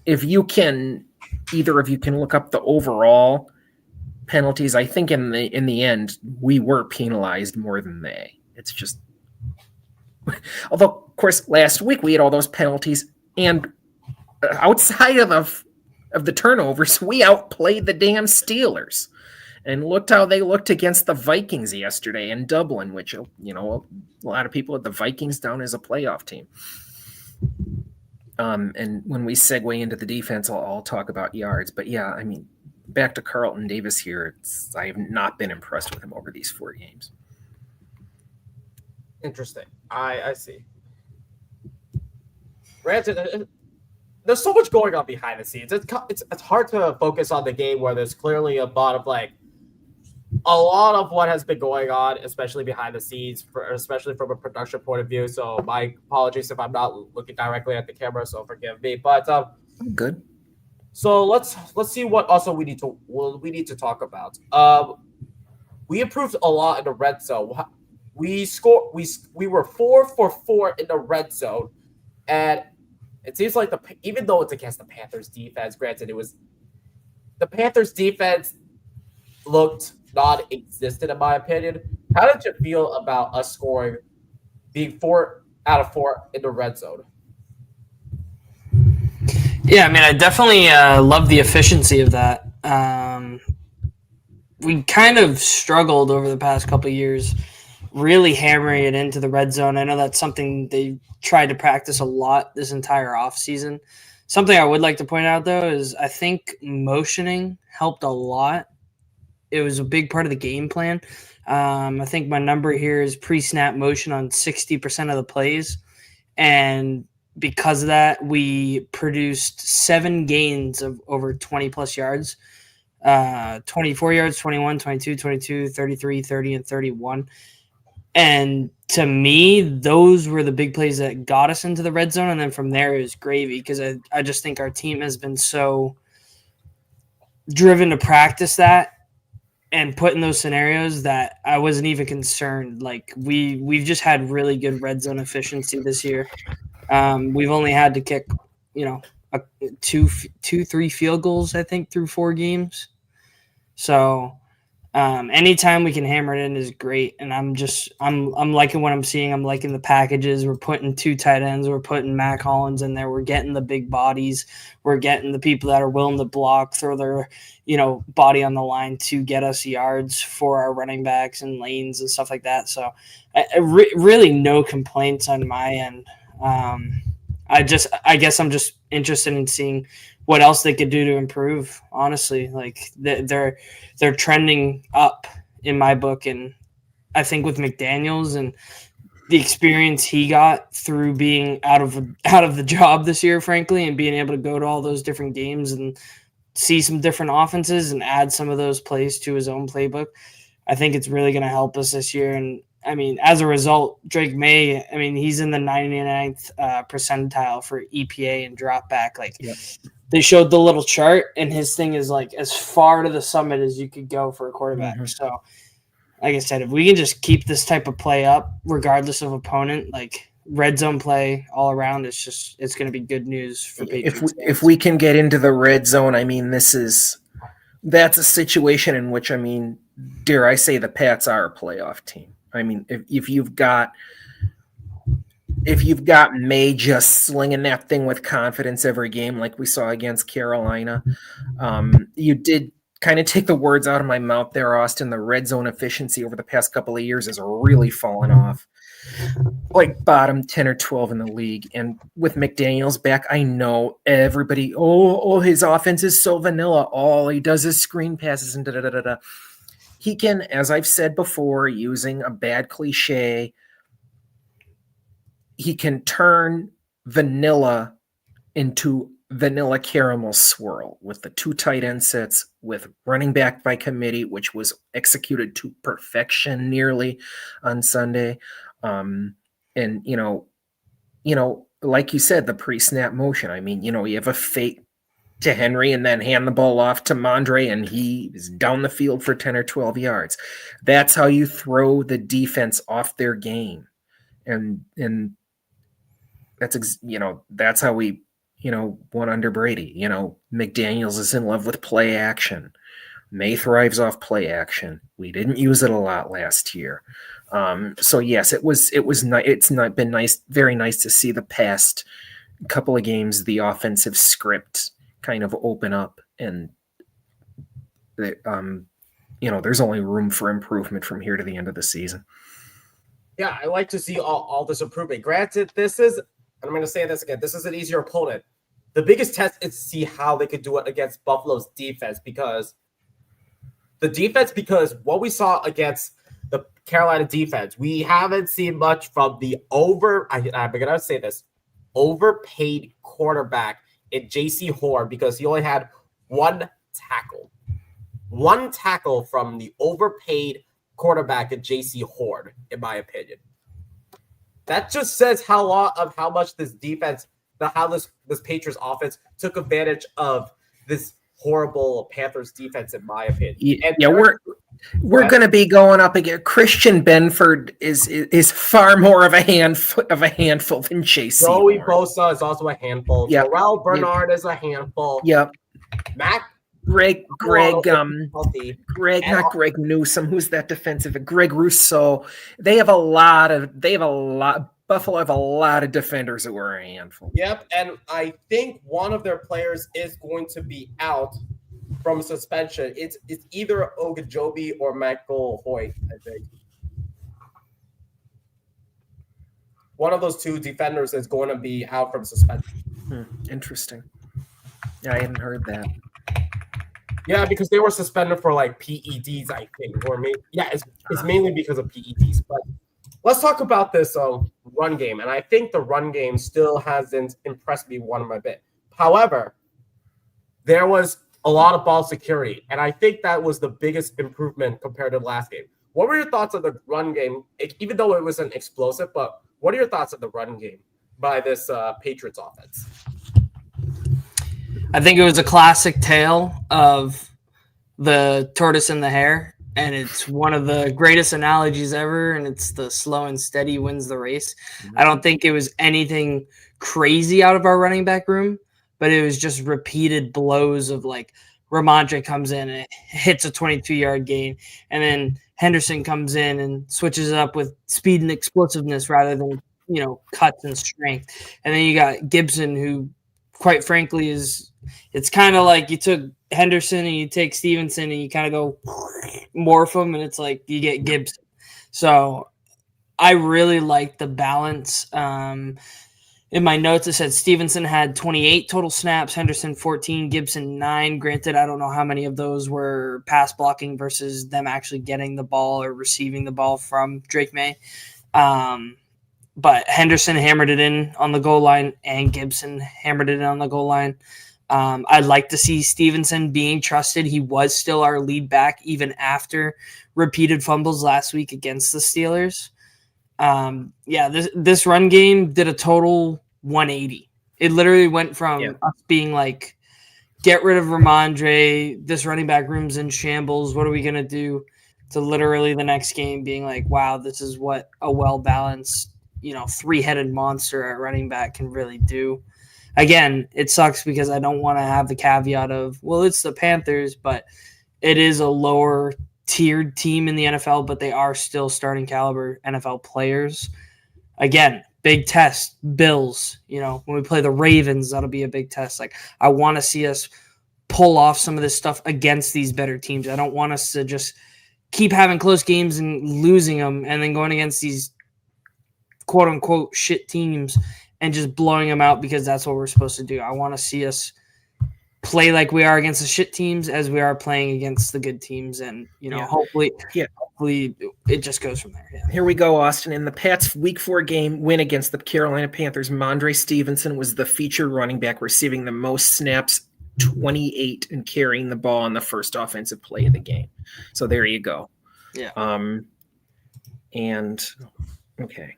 If you can, either of you can look up the overall penalties. I think in the end, we were penalized more than they. It's just, although of course last week we had all those penalties, and outside of the turnovers, we outplayed the damn Steelers. And looked how they looked against the Vikings yesterday in Dublin, which a lot of people had the Vikings down as a playoff team. And when we segue into the defense, I'll talk about yards. But yeah, I mean, back to Carlton Davis here. I have not been impressed with him over these 4 games. Interesting. I see. Granted, there's so much going on behind the scenes. It's hard to focus on the game where there's clearly a lot of what has been going on, especially behind the scenes, especially from a production point of view. So my apologies if I'm not looking directly at the camera, so forgive me. But good. So let's see what also we need to talk about. We improved a lot in the red zone. We were 4 for 4 in the red zone, and it seems like even though it's against the Panthers defense, granted it was the Panthers defense looked non-existent in my opinion. How did you feel about us scoring, being 4 out of 4 in the red zone? Yeah, I mean, I definitely love the efficiency of that. We kind of struggled over the past couple of years, really hammering it into the red zone. I know that's something they tried to practice a lot this entire offseason. Something I would like to point out, though, is I think motioning helped a lot. It was a big part of the game plan. I think my number here is pre-snap motion on 60% of the plays. And because of that, we produced 7 gains of over 20-plus yards, 24 yards, 21, 22, 22, 33, 30, and 31. And to me, those were the big plays that got us into the red zone. And then from there, it was gravy because I just think our team has been so driven to practice that and put in those scenarios that I wasn't even concerned. Like we've just had really good red zone efficiency this year. We've only had to kick, 3 field goals, I think, through 4 games. So anytime we can hammer it in is great. And I'm liking what I'm seeing. I'm liking the packages. We're putting 2 tight ends. We're putting Mac Hollins in there. We're getting the big bodies. We're getting the people that are willing to block, throw their, body on the line to get us yards for our running backs and lanes and stuff like that. So really no complaints on my end. I guess I'm just interested in seeing what else they could do to improve. Honestly, like they're trending up in my book, and I think with McDaniels and the experience he got through being out of the job this year, frankly, and being able to go to all those different games and see some different offenses and add some of those plays to his own playbook, I think it's really going to help us this year. And I mean, as a result, Drake Maye, I mean, he's in the 99th percentile for EPA and drop back. They showed the little chart, and his thing is like as far to the summit as you could go for a quarterback. Mm-hmm. So, like I said, if we can just keep this type of play up, regardless of opponent, like red zone play all around, it's going to be good news for Patriots. If we can get into the red zone, I mean, that's a situation in which, I mean, dare I say, the Pats are a playoff team. I mean, if you've got Maye just slinging that thing with confidence every game, like we saw against Carolina, You did kind of take the words out of my mouth there, Austin. The red zone efficiency over the past couple of years has really fallen off. Like bottom 10 or 12 in the league. And with McDaniels back, I know everybody, his offense is so vanilla. All he does is screen passes and da-da-da-da-da. He can, as I've said before, using a bad cliche, he can turn vanilla into vanilla caramel swirl with the 2 tight end sets, with running back by committee, which was executed to perfection nearly on Sunday. And, like you said, the pre-snap motion. I mean, you have a fake to Henry and then hand the ball off to Mondre, and he is down the field for 10 or 12 yards. That's how you throw the defense off their game. And that's how we, won under Brady. McDaniels is in love with play action. May thrives off play action. We didn't use it a lot last year. So yes, it's not been nice, very nice to see the past couple of games, the offensive script kind of open up, and there's only room for improvement from here to the end of the season. Yeah, I like to see all this improvement. Granted, and I'm going to say this again, this is an easier opponent. The biggest test is to see how they could do it against Buffalo's defense, because what we saw against the Carolina defense, we haven't seen much from the I'm going to say this, overpaid quarterback in JC Horn, because he only had one tackle from the overpaid quarterback in JC Horn, in my opinion. That just says how much this defense, how this Patriots offense took advantage of this horrible Panthers defense, in my opinion. We're going to be going up again. Christian Benford is far more of a handful than JC. Joey Bosa is also a handful. Yep. Terrell Bernard is a handful. Yep. Greg Newsome, who's that defensive? Greg Rousseau. Buffalo have a lot of defenders that were a handful. Yep, and I think one of their players is going to be out from suspension. It's either Ogunjobi or Michael Hoyt, I think. One of those 2 defenders is going to be out from suspension. Interesting. Yeah, I hadn't heard that. Yeah, because they were suspended for like PEDs, I think. It's mainly because of PEDs. But let's talk about this run game. And I think the run game still hasn't impressed me one bit. However, there was a lot of ball security. And I think that was the biggest improvement compared to the last game. What were your thoughts on the run game, even though it wasn't explosive? But what are your thoughts on the run game by this Patriots offense? I think it was a classic tale of the tortoise and the hare, and it's one of the greatest analogies ever, and it's the slow and steady wins the race. I don't think it was anything crazy out of our running back room, but it was just repeated blows of like Ramondre comes in and hits a 22-yard gain, and then Henderson comes in and switches it up with speed and explosiveness rather than, cuts and strength. And then you got Gibson, who quite frankly it's kind of like you took Henderson and you take Stevenson and you kind of go morph them, and it's like you get Gibson. So I really like the balance. In my notes, it said Stevenson had 28 total snaps, Henderson 14, Gibson 9. Granted, I don't know how many of those were pass blocking versus them actually getting the ball or receiving the ball from Drake May. But Henderson hammered it in on the goal line, and Gibson hammered it in on the goal line. I'd like to see Stevenson being trusted. He was still our lead back even after repeated fumbles last week against the Steelers. This run game did a total 180. It literally went from us being like, get rid of Ramondre, this running back room's in shambles, what are we going to do, to literally the next game being like, wow, this is what a well-balanced, 3-headed monster at running back can really do. Again, it sucks because I don't want to have the caveat of, well, it's the Panthers, but it is a lower tiered team in the NFL, but they are still starting caliber NFL players. Again, big test. Bills, when we play the Ravens, that'll be a big test. Like, I want to see us pull off some of this stuff against these better teams. I don't want us to just keep having close games and losing them and then going against these quote unquote shit teams and just blowing them out because that's what we're supposed to do. I want to see us play like we are against the shit teams as we are playing against the good teams. And, hopefully it just goes from there. Yeah. Here we go, Austin. In the Pats' Week 4 game win against the Carolina Panthers, Mondre Stevenson was the featured running back, receiving the most snaps, 28, and carrying the ball on the first offensive play of the game. So there you go. Yeah. And okay.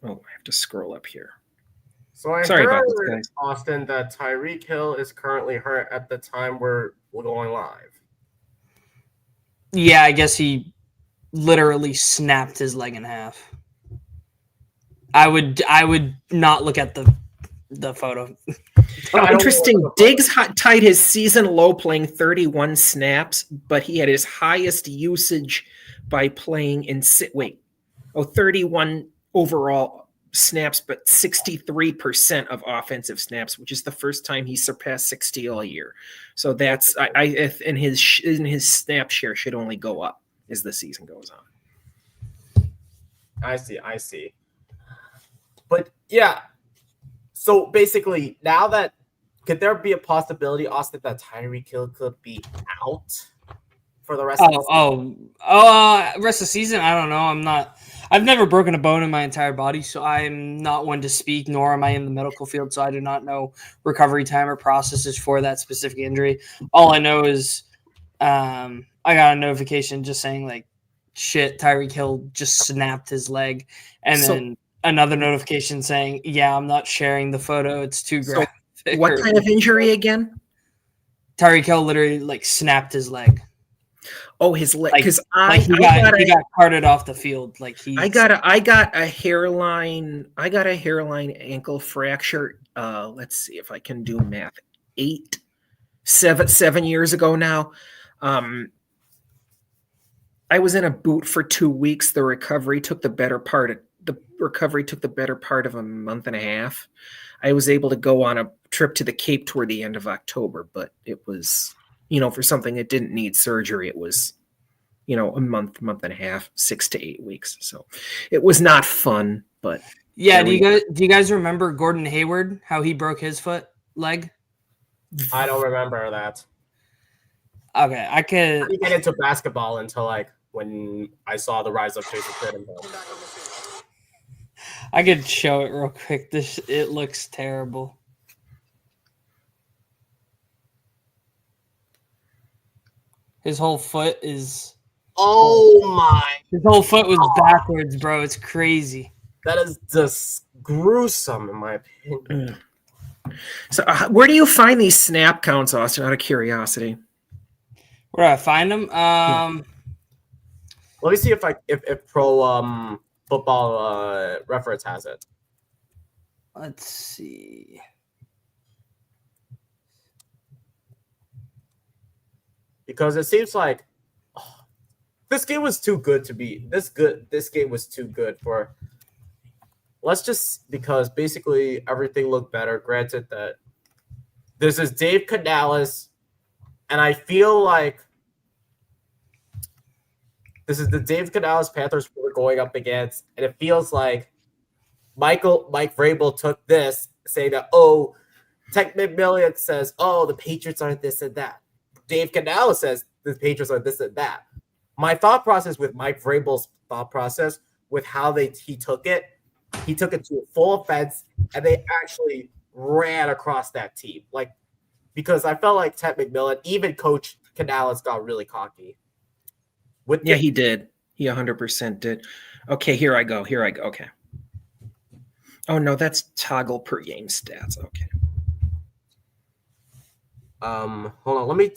Oh, I have to scroll up here. So I Sorry heard, about this, guys. Austin, that Tyreek Hill is currently hurt at the time we're going live. Yeah, I guess he literally snapped his leg in half. I would not look at the photo. Interesting. Diggs tied his season low playing 31 snaps, but he had his highest usage by playing in 31 overall snaps, but 63% of offensive snaps, which is the first time he surpassed 60 all year. So that's in his snap share should only go up as the season goes on. I see. But yeah, so basically now that could there be a possibility, Austin, that Tyreek Hill could be out for the rest of the season? Rest of the season? I don't know. I've never broken a bone in my entire body, so I'm not one to speak, nor am I in the medical field, so I do not know recovery time or processes for that specific injury. All I know is I got a notification just saying, like, shit, Tyreek Hill just snapped his leg, and then another notification saying, yeah, I'm not sharing the photo. It's too graphic. So what kind of injury again? Tyreek Hill literally, like, snapped his leg. Oh, his leg. Because he got carted off the field. Like I got a hairline ankle fracture. Let's see if I can do math. 7 years ago now. I was in a boot for 2 weeks. The recovery took the better part of a month and a half. I was able to go on a trip to the Cape toward the end of October, but it was, for something that didn't need surgery, it was, a month and a half, 6 to 8 weeks. So it was not fun, but yeah. Do you guys remember Gordon Hayward, how he broke his leg? I don't remember that. Okay, I didn't get into basketball until like when I saw the rise of Jason Tatum. I could show it real quick. It looks terrible. His whole foot is. Oh my! His whole foot was backwards, bro. It's crazy. That is just gruesome, in my opinion. So, where do you find these snap counts, Austin? Out of curiosity. Where do I find them? Let me see if Pro Football Reference has it. Let's see. Because it seems like this game was too good to be this good. This game was too good for. Because basically everything looked better. Granted that this is Dave Canales, and I feel like this is the Dave Canales Panthers we're going up against, and it feels like Mike Vrabel took this, saying that, Tech McMillian says, the Patriots are this and that. Dave Canales says the Patriots are this and that. My thought process with Mike Vrabel's thought process with how he took it to a full offense, and they actually ran across that team. Like, because I felt like Ted McMillan, even Coach Canales, got really cocky. He did. He 100% did. Okay, here I go. Okay. Oh no, that's toggle per game stats. Okay. Hold on. Let me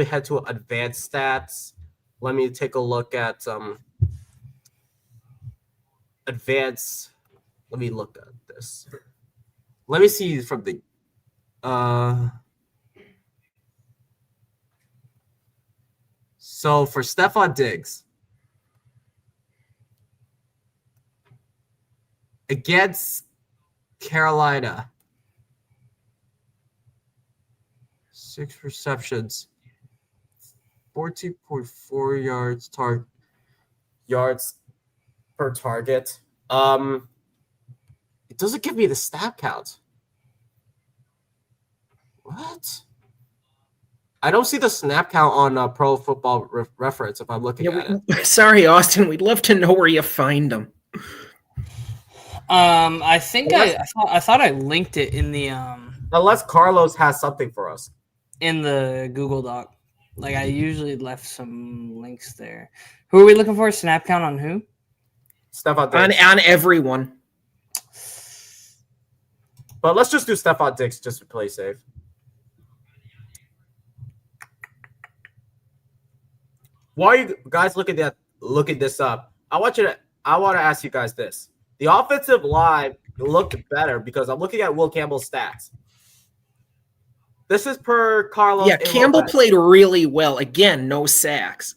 head to advanced stats. Let me take a look at advanced. Let me look at this. Let me see from the So for Stephon Diggs against Carolina. 6 receptions, 14.4 yards per target. It doesn't give me the snap count. What? I don't see the snap count on Pro Football Reference if I'm looking at it. Sorry, Austin. We'd love to know where you find them. I think I thought I linked it in the Unless Carlos has something for us in the Google Doc. Like I usually left some links there. Who are we looking for? Snap count on who? Stephon Diggs. On everyone. But let's just do Stephon Diggs just to play safe. While you guys looking this up, I want to ask you guys this. The offensive line looked better because I'm looking at Will Campbell's stats. This is per Carlos. Yeah, Campbell played really well. Again, no sacks.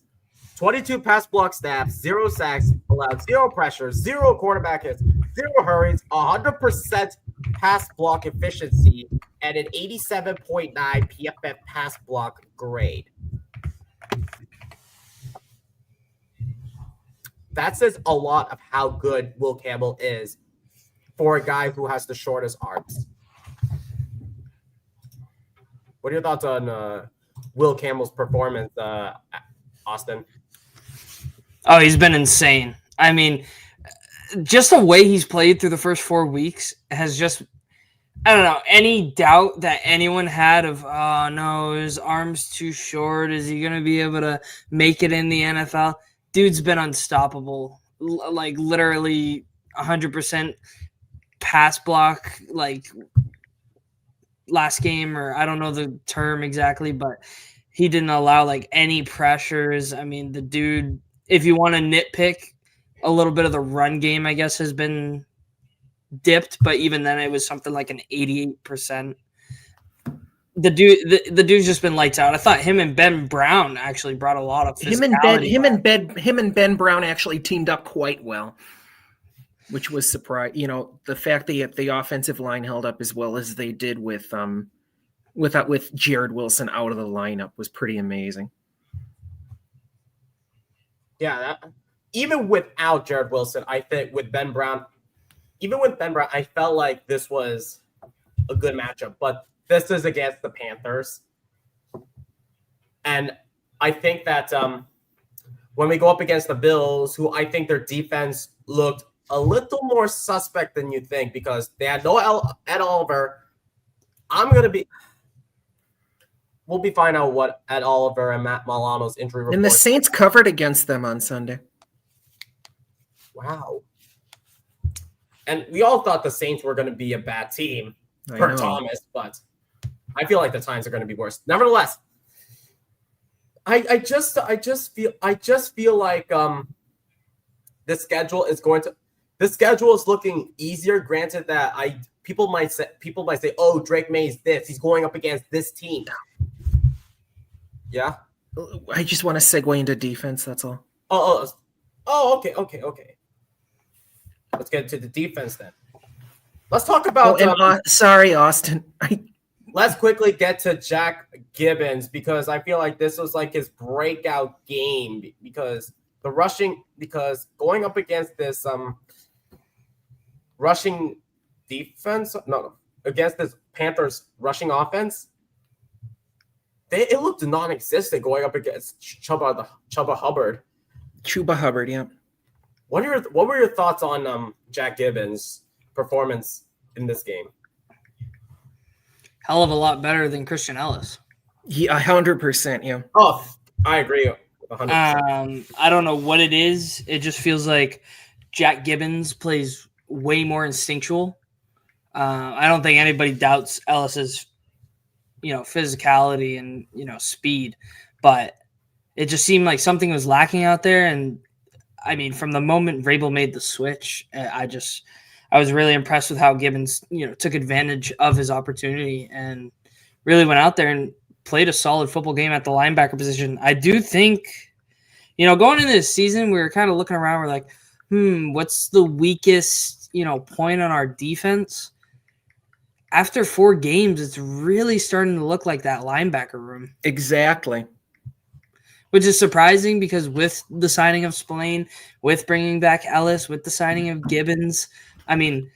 22 pass block snaps, 0 sacks allowed, 0 pressures, 0 quarterback hits, 0 hurries, 100% pass block efficiency, and an 87.9 PFF pass block grade. That says a lot of how good Will Campbell is for a guy who has the shortest arms. What are your thoughts on Will Campbell's performance, Austin? Oh, he's been insane. I mean, just the way he's played through the first 4 weeks has just, I don't know, any doubt that anyone had of, oh, no, his arm's too short. Is he going to be able to make it in the NFL? Dude's been unstoppable. Like, literally 100% pass block, like, last game, or I don't know the term exactly, but he didn't allow, like, any pressures. I mean, the dude, if you want to nitpick, a little bit of the run game, I guess, has been dipped, but even then it was something like an 88%. The dude's just been lights out. I thought him and Ben Brown actually brought a lot of physicality. Him and Ben Brown actually teamed up quite well, which was surprising. You know, the fact that the offensive line held up as well as they did with Jared Wilson out of the lineup was pretty amazing. Yeah, even without Jared Wilson, I think with Ben Brown, I felt like this was a good matchup. But this is against the Panthers. And I think that when we go up against the Bills, who I think their defense looked a little more suspect than you think because they had no Ed Oliver. We'll be finding out what Ed Oliver and Matt Milano's injury report. And the Saints covered against them on Sunday. Wow. And we all thought the Saints were going to be a bad team per Thomas, but I feel like the times are going to be worse. Nevertheless, I just feel like the schedule is looking easier. Granted that people might say, oh, Drake May's this. He's going up against this team. Yeah. I just want to segue into defense. That's all. Okay. Let's get to the defense then. Let's talk about. Sorry, Austin. Let's quickly get to Jack Gibbons because I feel like this was like his breakout game because going up against this rushing defense, against this Panthers rushing offense, it looked non-existent going up against Chuba Hubbard. Chuba Hubbard, yeah. What were your thoughts on Jack Gibbons' performance in this game? Hell of a lot better than Christian Ellis. Yeah, 100%, yeah. Oh, I agree. 100%. I don't know what it is. It just feels like Jack Gibbons plays way more instinctual. I don't think anybody doubts Ellis's, physicality and, speed, but it just seemed like something was lacking out there. And I mean, from the moment Vrabel made the switch, I was really impressed with how Gibbons, took advantage of his opportunity and really went out there and played a solid football game at the linebacker position. I do think, going into this season, we were kind of looking around. We're like, what's the weakest, point on our defense? after 4 games, it's really starting to look like that linebacker room. Exactly. Which is surprising because with the signing of Spillane, with bringing back Ellis, with the signing of Gibbons, I mean,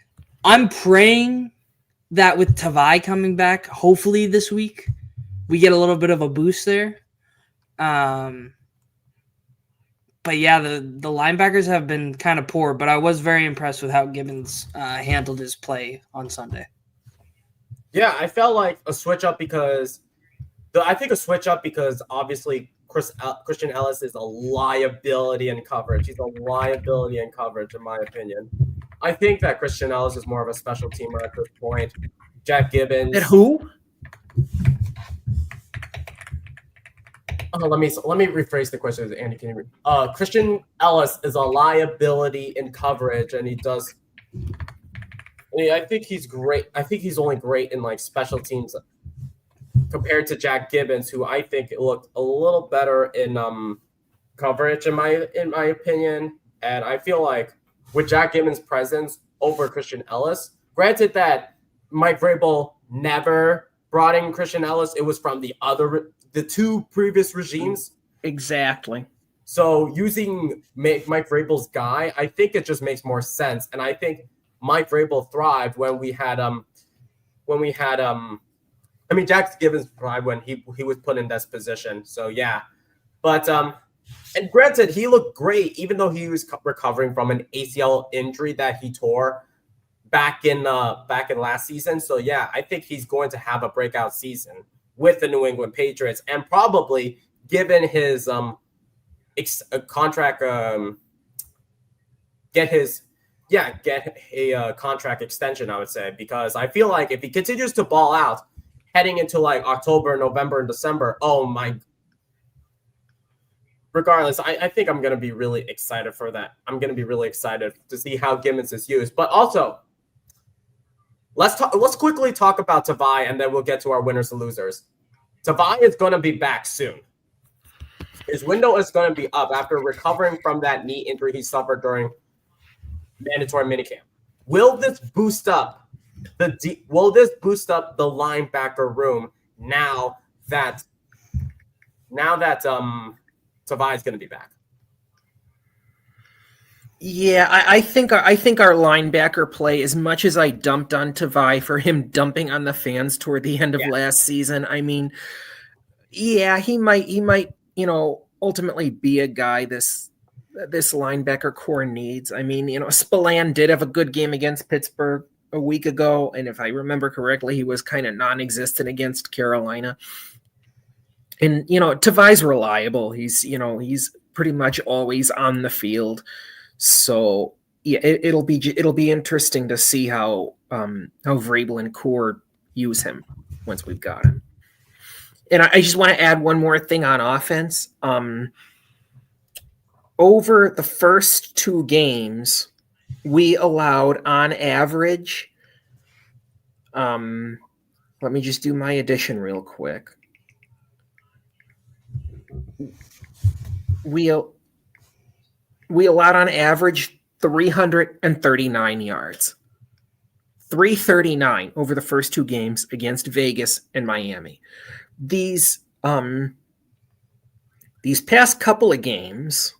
I'm praying that with Tavai coming back, hopefully this week, we get a little bit of a boost there. But yeah, the linebackers have been kind of poor, but I was very impressed with how Gibbons handled his play on Sunday. Yeah, I felt like a switch up because obviously Christian Ellis is a liability in coverage. He's a liability in coverage, in my opinion. I think that Christian Ellis is more of a special teamer at this point. Jack Gibbons. And who? Let me rephrase the question. Andy, can you? Christian Ellis is a liability in coverage, and he does. I think he's great. I think he's only great in like special teams compared to Jack Gibbons, who I think looked a little better in coverage in my opinion. And I feel like with Jack Gibbons' presence over Christian Ellis, granted that Mike Vrabel never brought in Christian Ellis, it was from the 2 previous regimes. Exactly. So using Mike Vrabel's guy, I think it just makes more sense. And I think Mike Vrabel thrived when we had Jack Gibbons thrived when he was put in this position. So yeah. But and granted, he looked great, even though he was recovering from an ACL injury that he tore back in last season. So yeah, I think he's going to have a breakout season with the New England Patriots, and probably given his contract, get a contract extension, I would say, because I feel like if he continues to ball out heading into like October, November, and December, regardless, I think I'm going to be really excited for that. I'm going to be really excited to see how Gibbons is used. But also, let's quickly talk about Tavai, and then we'll get to our winners and losers. Tavai is going to be back soon. His window is going to be up after recovering from that knee injury he suffered during mandatory minicamp. Will this boost up the linebacker room now that Tavai is going to be back? Yeah, I think our linebacker play, as much as I dumped on Tavai for him dumping on the fans toward the end of last season, I mean, yeah, he might, ultimately be a guy this linebacker core needs. I mean, Spillane did have a good game against Pittsburgh a week ago, and if I remember correctly, he was kind of non-existent against Carolina. And Tavai's reliable. He's pretty much always on the field. So yeah, it'll be interesting to see how Vrabel and Core use him once we've got him. And I just want to add one more thing on offense. Over the first 2 games, we allowed on average. Let me just do my addition real quick. We allowed on average 339 yards. 339 over the first 2 games against Vegas and Miami. These past couple of games,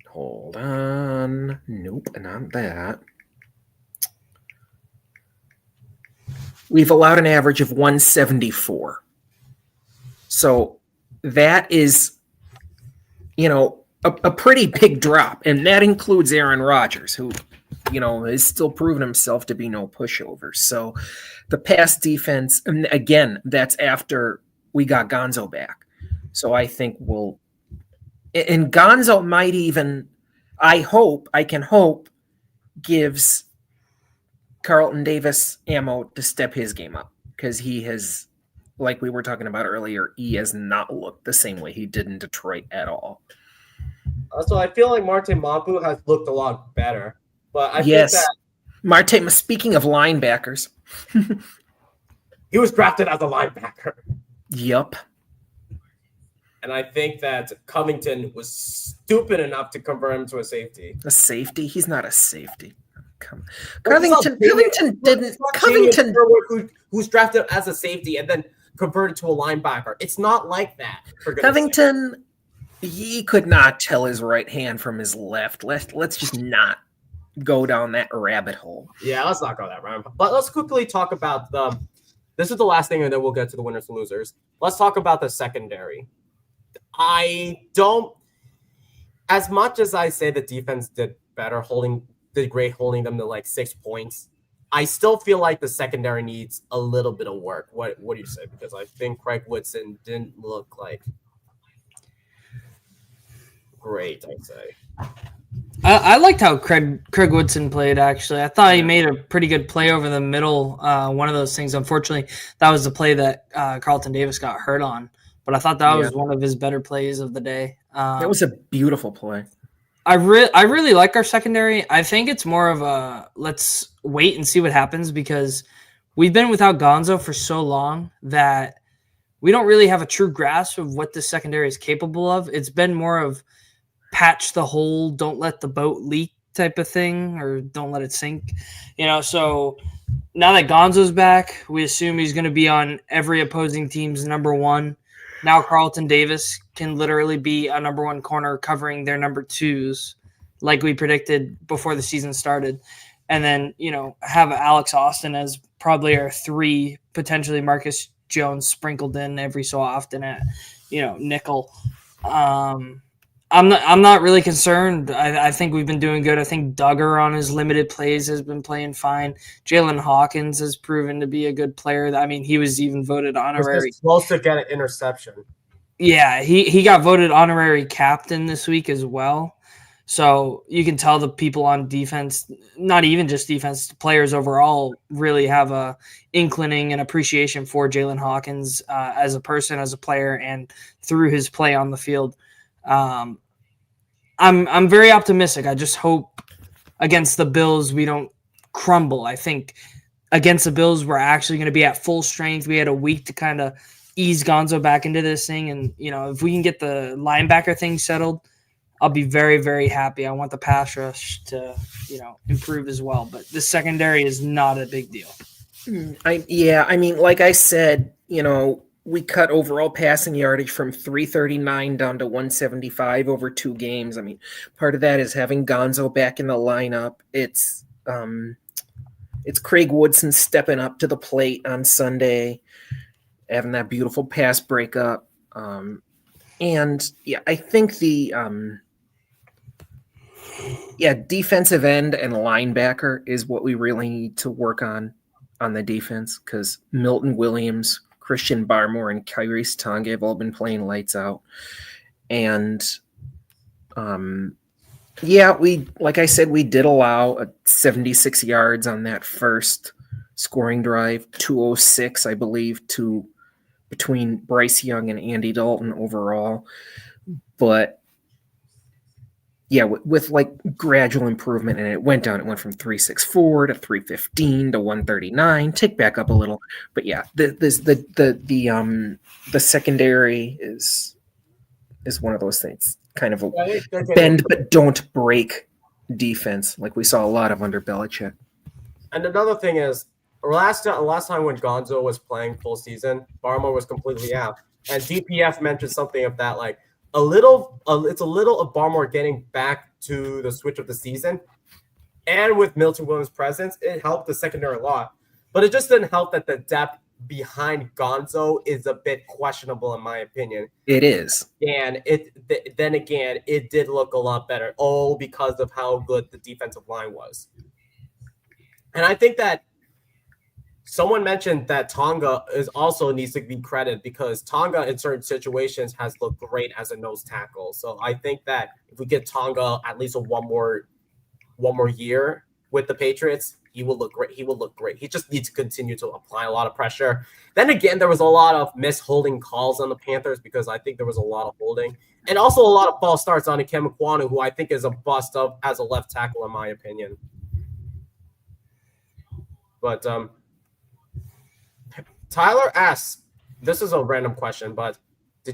hold on. Nope, not that. We've allowed an average of 174. So that is, a pretty big drop. And that includes Aaron Rodgers, who, has still proven himself to be no pushover. So the pass defense, and again, that's after we got Gonzo back. So I think and Gonzo might even, I can hope, gives Carlton Davis ammo to step his game up, because he has, like we were talking about earlier, he has not looked the same way he did in Detroit at all. So I feel like Martin Mapu has looked a lot better, but I think that Martin. Speaking of linebackers, he was drafted as a linebacker. Yep. And I think that Covington was stupid enough to convert him to a safety. A safety? He's not a safety. Covington didn't. Covington, who's drafted as a safety and then converted to a linebacker. It's not like that. Covington, he could not tell his right hand from his left. Let's just not go down that rabbit hole. Yeah, let's not go that round. But let's quickly talk about this is the last thing, and then we'll get to the winners and losers. Let's talk about the secondary. As much as I say the defense did better, did great holding them to like 6 points, I still feel like the secondary needs a little bit of work. What do you say? Because I think Craig Woodson didn't look like great, I'd say. I liked how Craig Woodson played, actually. I thought he made a pretty good play over the middle. One of those things, unfortunately, that was the play that Carlton Davis got hurt on. But I thought that was one of his better plays of the day. That was a beautiful play. I really like our secondary. I think it's more of a let's wait and see what happens, because we've been without Gonzo for so long that we don't really have a true grasp of what the secondary is capable of. It's been more of patch the hole, don't let the boat leak type of thing, or don't let it sink. So now that Gonzo's back, we assume he's going to be on every opposing team's number one. Now Carlton Davis can literally be a number one corner covering their number twos, like we predicted before the season started. And then, have Alex Austin as probably our three, potentially Marcus Jones sprinkled in every so often at, nickel. I'm not really concerned. I think we've been doing good. I think Duggar on his limited plays has been playing fine. Jalen Hawkins has proven to be a good player. I mean, he was even voted honorary. He's supposed to get an interception. Yeah, he got voted honorary captain this week as well. So you can tell the people on defense, not even just defense, players overall really have a inclining and appreciation for Jalen Hawkins as a person, as a player, and through his play on the field. I'm very optimistic. I just hope against the Bills we don't crumble. I think against the Bills we're actually going to be at full strength. We had a week to kind of ease Gonzo back into this thing, and if we can get the linebacker thing settled, I'll be very, very happy. I want the pass rush to improve as well, but the secondary is not a big deal. I mean, like I said, we cut overall passing yardage from 339 down to 175 over 2 games. I mean, part of that is having Gonzo back in the lineup. It's Craig Woodson stepping up to the plate on Sunday, having that beautiful pass breakup. And I think the defensive end and linebacker is what we really need to work on the defense, because Milton Williams, Christian Barmore, and Kyrie's Tonga have all been playing lights out. And like I said, we did allow 76 yards on that first scoring drive, 206, I believe, between Bryce Young and Andy Dalton overall. But with like gradual improvement, and it went down. It went from 364 to 315 to 139. Tick back up a little, but the secondary is one of those things, kind of a bend but don't break defense, like we saw a lot of under Belichick. And another thing is, last time when Gonzo was playing full season, Barmore was completely out, and DPF mentioned something of that, like. It's a little of Barmore getting back to the switch of the season. And with Milton Williams' presence, it helped the secondary a lot. But it just didn't help that the depth behind Gonzo is a bit questionable, in my opinion. It is. And then again, it did look a lot better, because of how good the defensive line was. And I think that someone mentioned that Tonga also needs to be credited, because Tonga in certain situations has looked great as a nose tackle. So I think that if we get Tonga at least one more year with the Patriots, he will look great. He just needs to continue to apply a lot of pressure. Then again, there was a lot of misholding calls on the Panthers, because I think there was a lot of holding, and also a lot of false starts on Ikem Ekwonu, who I think is a bust as a left tackle, in my opinion. But Tyler asks, this is a random question, but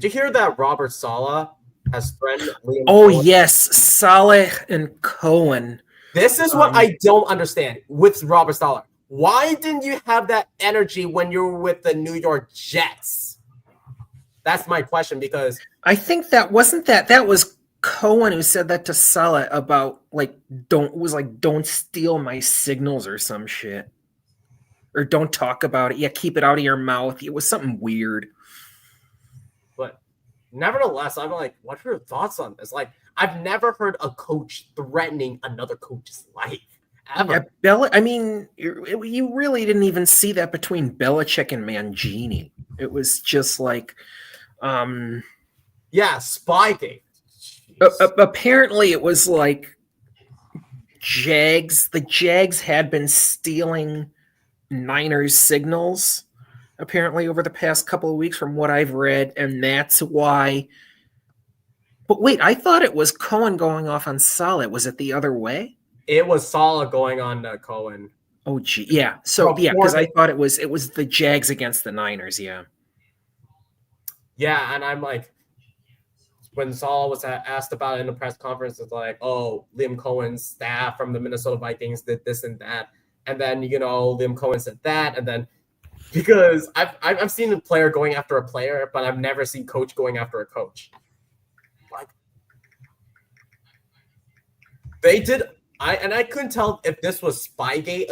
Did you hear that Robert Saleh has threatened Liam Oh Cohen? yes, Saleh and Cohen. This is what I don't understand with Robert Saleh. Why didn't you have that energy when you were with the New York Jets? That's my question, because I think that was Cohen who said that to Saleh about don't steal my signals or some shit. Or don't talk about it. Yeah, keep it out of your mouth. It was something weird. but nevertheless, I'm like, what are your thoughts on this? Like, I've never heard a coach threatening another coach's life. Ever. Yeah, you really didn't even see that between Belichick and Mangini. It was just like, Yeah, Spygate. apparently it was like the Jags had been stealing Niners signals apparently over the past couple of weeks from what I've read, and that's why. But wait, I thought it was Cohen going off on Saleh. Was it the other way? It was Saleh going on Cohen. Oh gee, yeah. So yeah, because I thought it was the Jags against the Niners. Yeah. Yeah, and I'm like, when Saleh was asked about it in the press conference, it's like, oh, Liam Cohen's staff from the Minnesota Vikings did this and that, and then Liam Cohen said that, and then because I've seen a player going after a player, but I've never seen coach going after a coach. Like they did. I couldn't tell if this was Spygate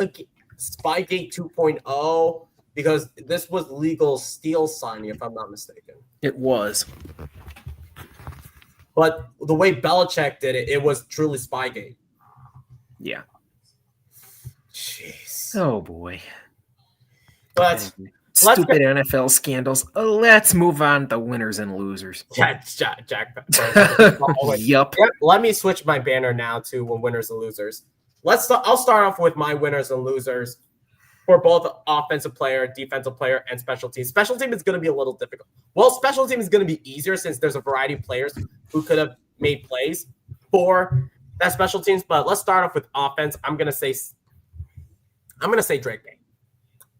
2.0, because this was legal steal signing, if I'm not mistaken. It was. But the way Belichick did it, it was truly Spygate. Yeah. Jeez. Oh boy. But stupid NFL scandals. Let's move on to winners and losers. Jack. Yup. Let me switch my banner now to winners and losers. I'll start off with my winners and losers for both offensive player, defensive player, and special teams. Special team is going to be a little difficult. Well, special team is going to be easier since there's a variety of players who could have made plays for that special teams. But let's start off with offense. I'm going to say Drake May,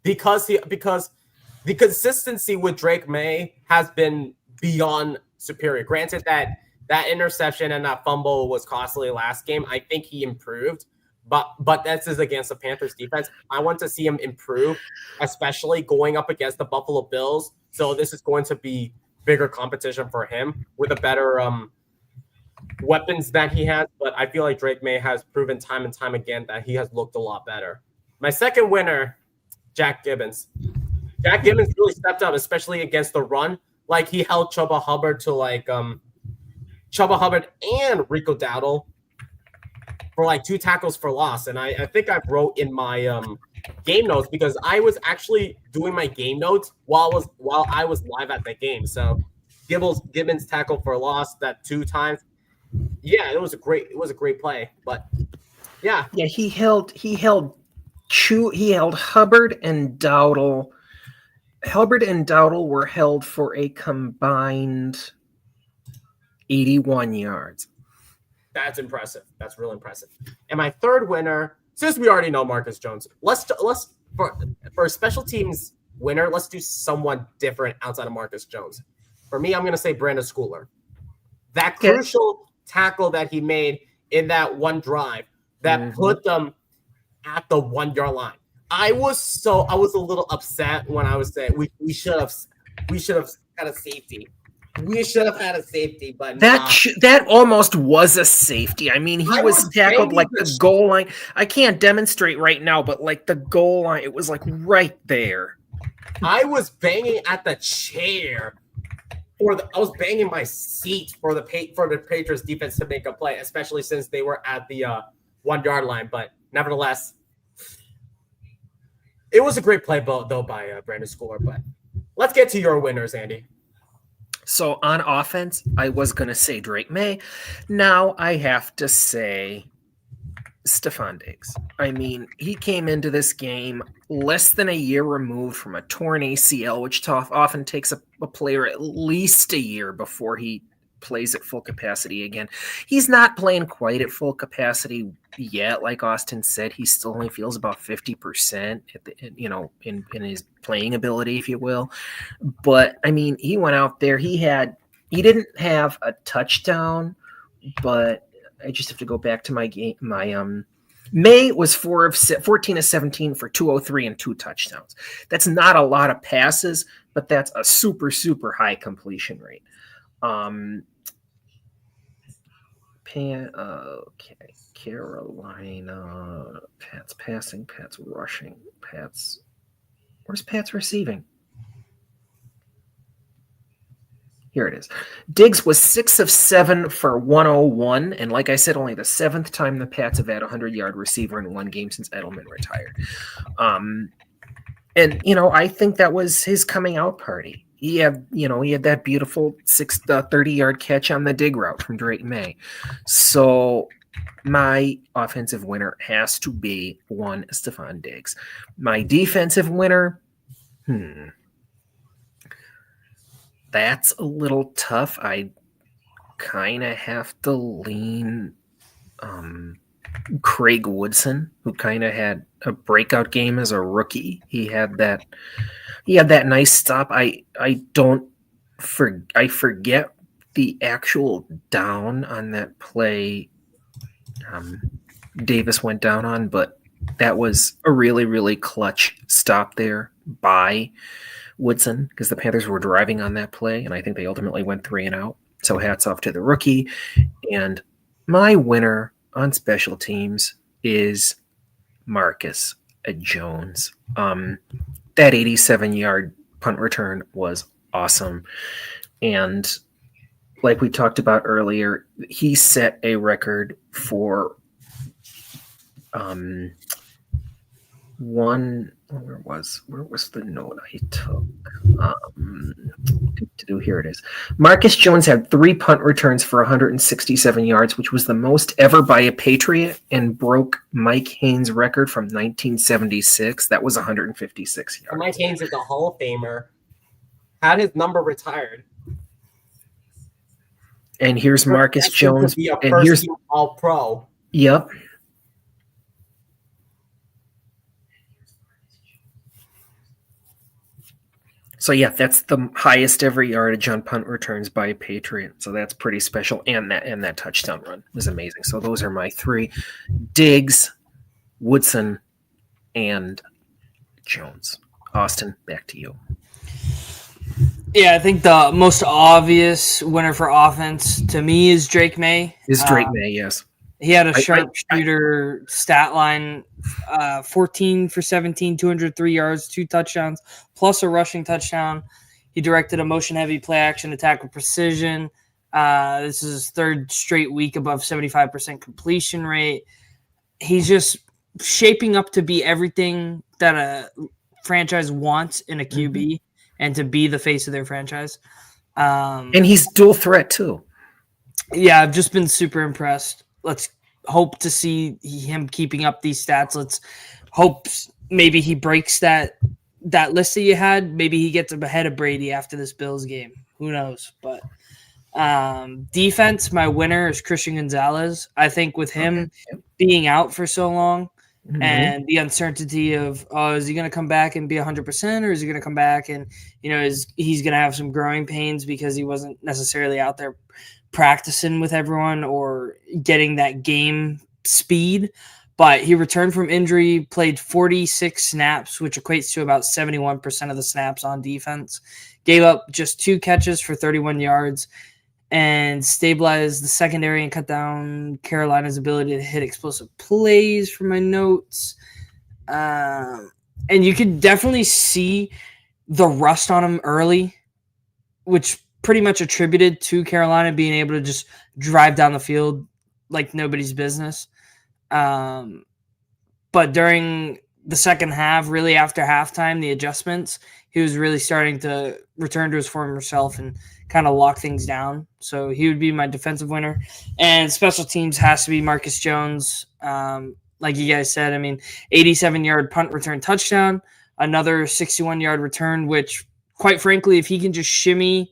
because the consistency with Drake May has been beyond superior. Granted that interception and that fumble was costly last game. I think he improved. But that's against the Panthers defense. I want to see him improve, especially going up against the Buffalo Bills. So this is going to be bigger competition for him with a better weapons that he has. But I feel like Drake May has proven time and time again that he has looked a lot better. My second winner, Jack Gibbons. Jack Gibbons really stepped up, especially against the run. Like, he held Chuba Hubbard to Chuba Hubbard and Rico Dowdle for 2 tackles for loss. And I think I wrote in my game notes, because I was actually doing my game notes while I was live at the game. So Gibbons tackle for loss that 2 times. Yeah, it was a great play. But yeah. Yeah, he held Hubbard and Dowdle. Hubbard and Dowdle were held for a combined 81 yards. That's impressive. That's real impressive. And my third winner, since we already know Marcus Jones, let's for special teams winner, let's do someone different outside of Marcus Jones. For me, I'm going to say Brandon Schooler. That crucial tackle that he made in that one drive that put them at the 1-yard line. I was a little upset when I was saying we should have had a safety. We should have had a safety, but that almost was a safety. I mean, he was tackled the goal line. I can't demonstrate right now, but the goal line, it was right there. I was banging at the chair I was banging my seat for the Patriots defense to make a play, especially since they were at the 1-yard line. But nevertheless, it was a great play though by Brandon Schooler. But let's get to your winners, Andy. So on offense, I was going to say Drake May. Now I have to say Stephon Diggs. I mean, he came into this game less than a year removed from a torn ACL, which often takes a player at least a year before he plays at full capacity again. He's not playing quite at full capacity yet. Like Austin said, he still only feels about 50% in his playing ability, if you will. But I mean, he went out there. He didn't have a touchdown, but I just have to go back to my game. May was 14 of 17 for 203 and 2 touchdowns. That's not a lot of passes, but that's a super, super high completion rate. Carolina, Pat's passing, Pat's rushing, where's Pat's receiving? Here it is. Diggs was 6 of 7 for 101. And like I said, only the 7th time the Pats have had a 100-yard receiver in one game since Edelman retired. And, I think that was his coming out party. He had that beautiful 30-yard catch on the dig route from Drake May. So my offensive winner has to be one Stephon Diggs. My defensive winner, that's a little tough. I kind of have to lean Craig Woodson, who kind of had a breakout game as a rookie. He had that nice stop. I forget the actual down on that play Davis went down on, but that was a really, really clutch stop there by Woodson, because the Panthers were driving on that play, and I think they ultimately went 3 and out. So hats off to the rookie. And my winner on special teams is Marcus Jones. That 87-yard punt return was awesome. And like we talked about earlier, he set a record for where was the note I took? Here it is. Marcus Jones had 3 punt returns for 167 yards, which was the most ever by a Patriot and broke Mike Haynes' record from 1976. That was 156 yards. Mike Haynes is a Hall of Famer. Had his number retired. And here's Marcus Jones. And here's All-Pro. Yep. So yeah, that's the highest ever yardage on punt returns by a Patriot. So that's pretty special. And that touchdown run was amazing. So those are my 3: Diggs, Woodson, and Jones. Austin, back to you. Yeah, I think the most obvious winner for offense to me is Drake May. May, yes. He had a sharpshooter stat line, 14 for 17, 203 yards, 2 touchdowns, plus a rushing touchdown. He directed a motion-heavy play-action attack with precision. This is his 3rd straight week above 75% completion rate. He's just shaping up to be everything that a franchise wants in a QB and to be the face of their franchise. And he's dual threat, too. Yeah, I've just been super impressed. Let's hope to see him keeping up these stats. Let's hope maybe he breaks that list that you had. Maybe he gets ahead of Brady after this Bills game. Who knows? But defense, my winner is Christian Gonzalez. I think with him being out for so long and the uncertainty of, is he going to come back and be 100%, or is he going to come back and, he's going to have some growing pains because he wasn't necessarily out there practicing with everyone or getting that game speed. But he returned from injury, played 46 snaps, which equates to about 71% of the snaps on defense, gave up just 2 catches for 31 yards, and stabilized the secondary and cut down Carolina's ability to hit explosive plays for my notes. And you could definitely see the rust on him early, which pretty much attributed to Carolina being able to just drive down the field like nobody's business. But during the second half, really after halftime, the adjustments, he was really starting to return to his former self and kind of lock things down. So he would be my defensive winner. And special teams has to be Marcus Jones. Like you guys said, 87-yard punt return touchdown, another 61-yard return, which quite frankly, if he can just shimmy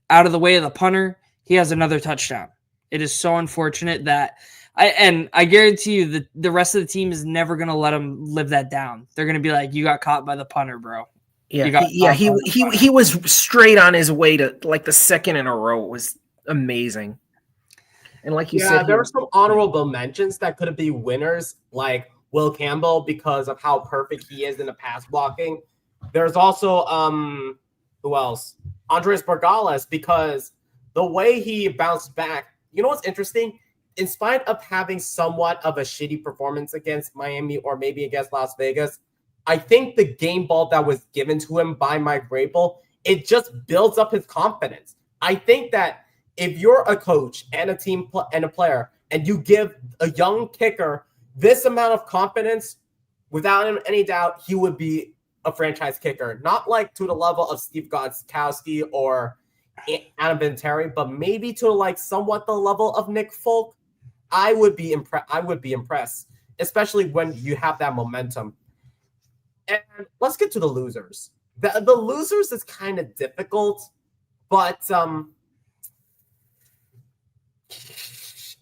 out of the way of the punter, he has another touchdown. It is so unfortunate that I guarantee you that the rest of the team is never going to let him live that down. They're going to be like, you got caught by the punter, bro. He was straight on his way to like the second in a row. It was amazing. And like you said, there were some honorable mentions that could be winners, like Will Campbell, because of how perfect he is in the pass blocking. There's also who else? Andres Borgales, because the way he bounced back. You know what's interesting? In spite of having somewhat of a shitty performance against Miami or maybe against Las Vegas, I think the game ball that was given to him by Mike Vrabel, it just builds up his confidence. I think that if you're a coach and a team and a player, and you give a young kicker this amount of confidence, without any doubt, he would be a franchise kicker. Not like to the level of Steve Gostkowski or Adam Vinatieri, but maybe to like somewhat the level of Nick Folk. I would be impressed, especially when you have that momentum. And let's get to the losers. The losers is kind of difficult, but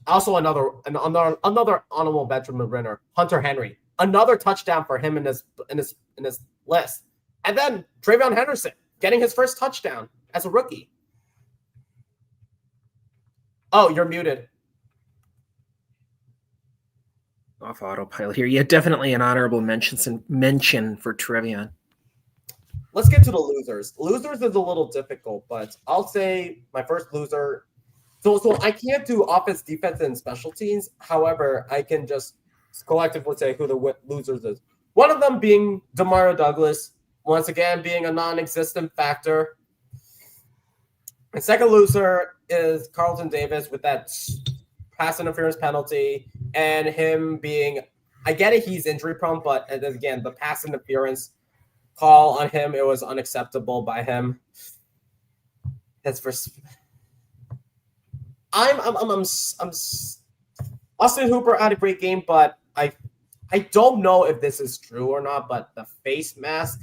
also another honorable mention winner, Hunter Henry. Another touchdown for him in his list. And then Travion Henderson getting his first touchdown as a rookie. Oh, you're muted. Off autopilot here. Yeah, definitely an honorable mention for Trevion. Let's get to the losers. Losers is a little difficult, but I'll say my first loser. So I can't do offense, defense, and special teams. However, I can just collectively say who the losers is. One of them being Demario Douglas, once again being a non-existent factor. And second loser is Carlton Davis with that pass interference penalty and him being, I get it, he's injury prone, but again, the pass interference call on him, it was unacceptable by him. That's for Austin Hooper had a great game, but I don't know if this is true or not, but the face mask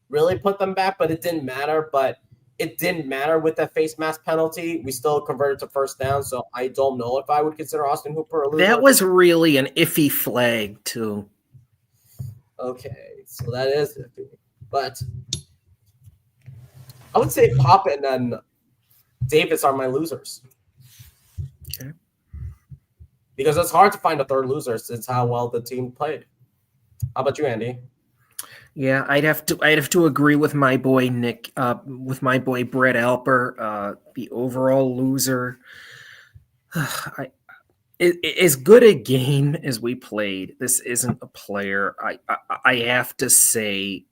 really put them back, but it didn't matter. But it didn't matter with that face mask penalty. We still converted to first down, so I don't know if I would consider Austin Hooper a loser. That was really an iffy flag, too. Okay, so that is iffy. But I would say Pop and then Davis are my losers. Okay. Because it's hard to find a third loser since how well the team played. How about you, Andy? Yeah, I'd have to agree with my boy Nick, with my boy Brett Alper. The overall loser. As good a game as we played, this isn't a player. I have to say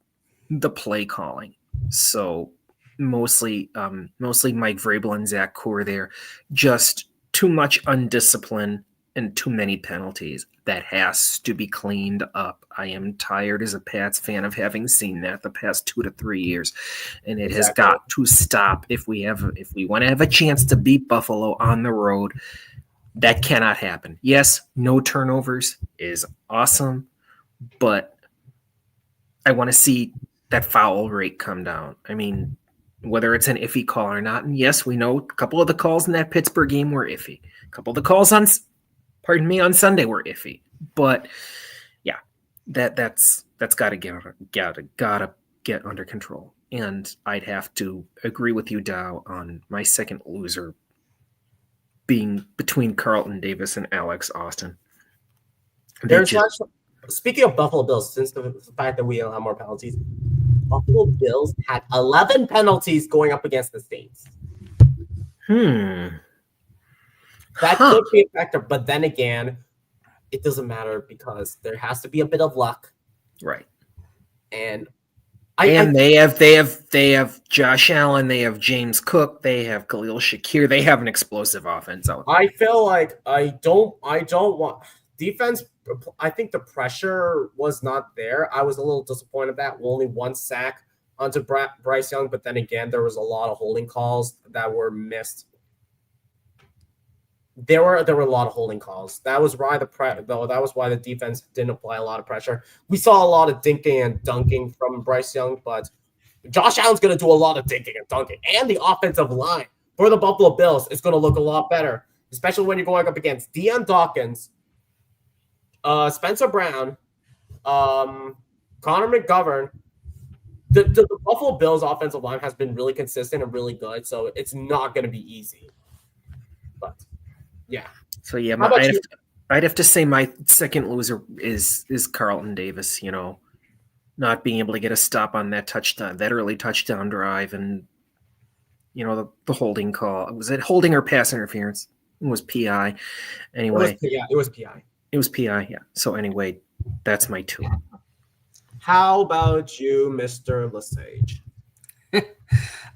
the play calling. So mostly Mike Vrabel and Zach Core there. Just too much undiscipline and too many penalties. That has to be cleaned up. I am tired as a Pats fan of having seen that the past 2 to 3 years, and it has got to stop. If we want to have a chance to beat Buffalo on the road, that cannot happen. Yes, no turnovers is awesome, but I want to see that foul rate come down. I mean, whether it's an iffy call or not, and yes, we know a couple of the calls in that Pittsburgh game were iffy. A couple of the calls on Sunday were iffy, but yeah, that's got to get under control. And I'd have to agree with you, Dow, on my second loser being between Carlton Davis and Alex Austin. Speaking of Buffalo Bills, since the fact that we allow more penalties, Buffalo Bills had 11 penalties going up against the Saints. That could be a factor, but then again, it doesn't matter because there has to be a bit of luck, right? And they have Josh Allen, they have James Cook, they have Khalil Shakir, they have an explosive offense. I feel like I don't want defense. I think the pressure was not there. I was a little disappointed that only one sack onto Bryce Young, but then again, there was a lot of holding calls that were missed. There were a lot of holding calls. That was why the defense didn't apply a lot of pressure. We saw a lot of dinking and dunking from Bryce Young, but Josh Allen's going to do a lot of dinking and dunking, and the offensive line for the Buffalo Bills, it's going to look a lot better, especially when you're going up against Deion Dawkins, Spencer Brown, Connor McGovern. The Buffalo Bills offensive line has been really consistent and really good, so it's not going to be easy. But yeah. So yeah, How about you? I'd have to say my second loser is Carlton Davis. Not being able to get a stop on that touchdown, that early touchdown drive, and the holding call. Was it holding or pass interference? It was PI. Anyway, it was PI. It was PI. Yeah. So anyway, that's my 2. How about you, Mr. Lesage?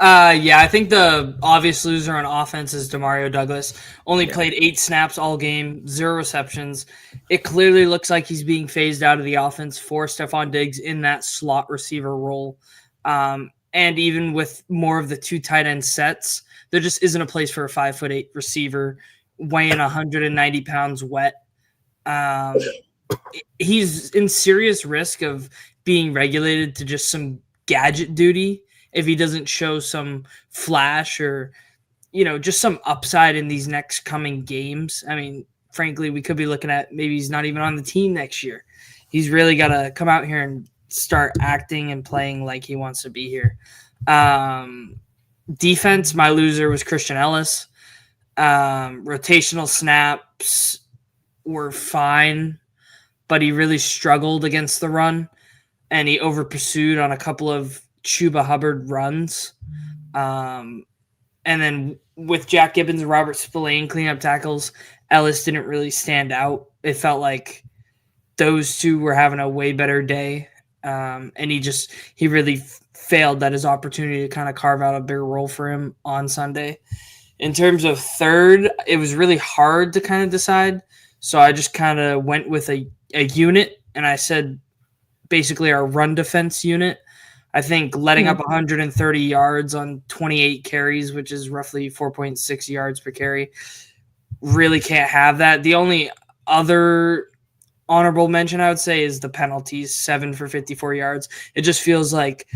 I think the obvious loser on offense is Demario Douglas. Only played 8 snaps all game, 0 receptions. It clearly looks like he's being phased out of the offense for Stephon Diggs in that slot receiver role. And even with more of the 2 tight end sets, there just isn't a place for a 5'8" receiver weighing 190 pounds wet. He's in serious risk of being regulated to just some gadget duty if he doesn't show some flash or, just some upside in these next coming games. I mean, frankly, we could be looking at maybe he's not even on the team next year. He's really got to come out here and start acting and playing like he wants to be here. Defense, my loser was Christian Ellis. Rotational snaps were fine, but he really struggled against the run, and he over pursued on a couple of Chuba Hubbard runs. And then with Jack Gibbons and Robert Spillane cleanup tackles, Ellis didn't really stand out. It felt like those two were having a way better day. And he really failed at his opportunity to kind of carve out a bigger role for him on Sunday. In terms of third, it was really hard to kind of decide. So I just kind of went with a unit, and I said basically our run defense unit. I think letting up 130 yards on 28 carries, which is roughly 4.6 yards per carry, really can't have that. The only other honorable mention I would say is the penalties, 7 for 54 yards. It just feels like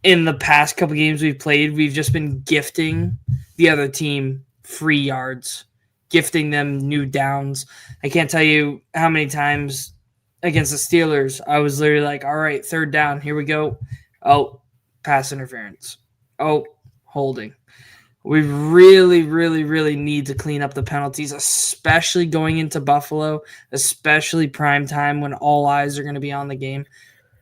in the past couple games we've played, we've just been gifting the other team free yards, gifting them new downs. I can't tell you how many times against the Steelers I was literally like, all right, 3rd down, here we go. Oh, pass interference. Oh, holding. We really, really, really need to clean up the penalties, especially going into Buffalo, especially prime time when all eyes are going to be on the game.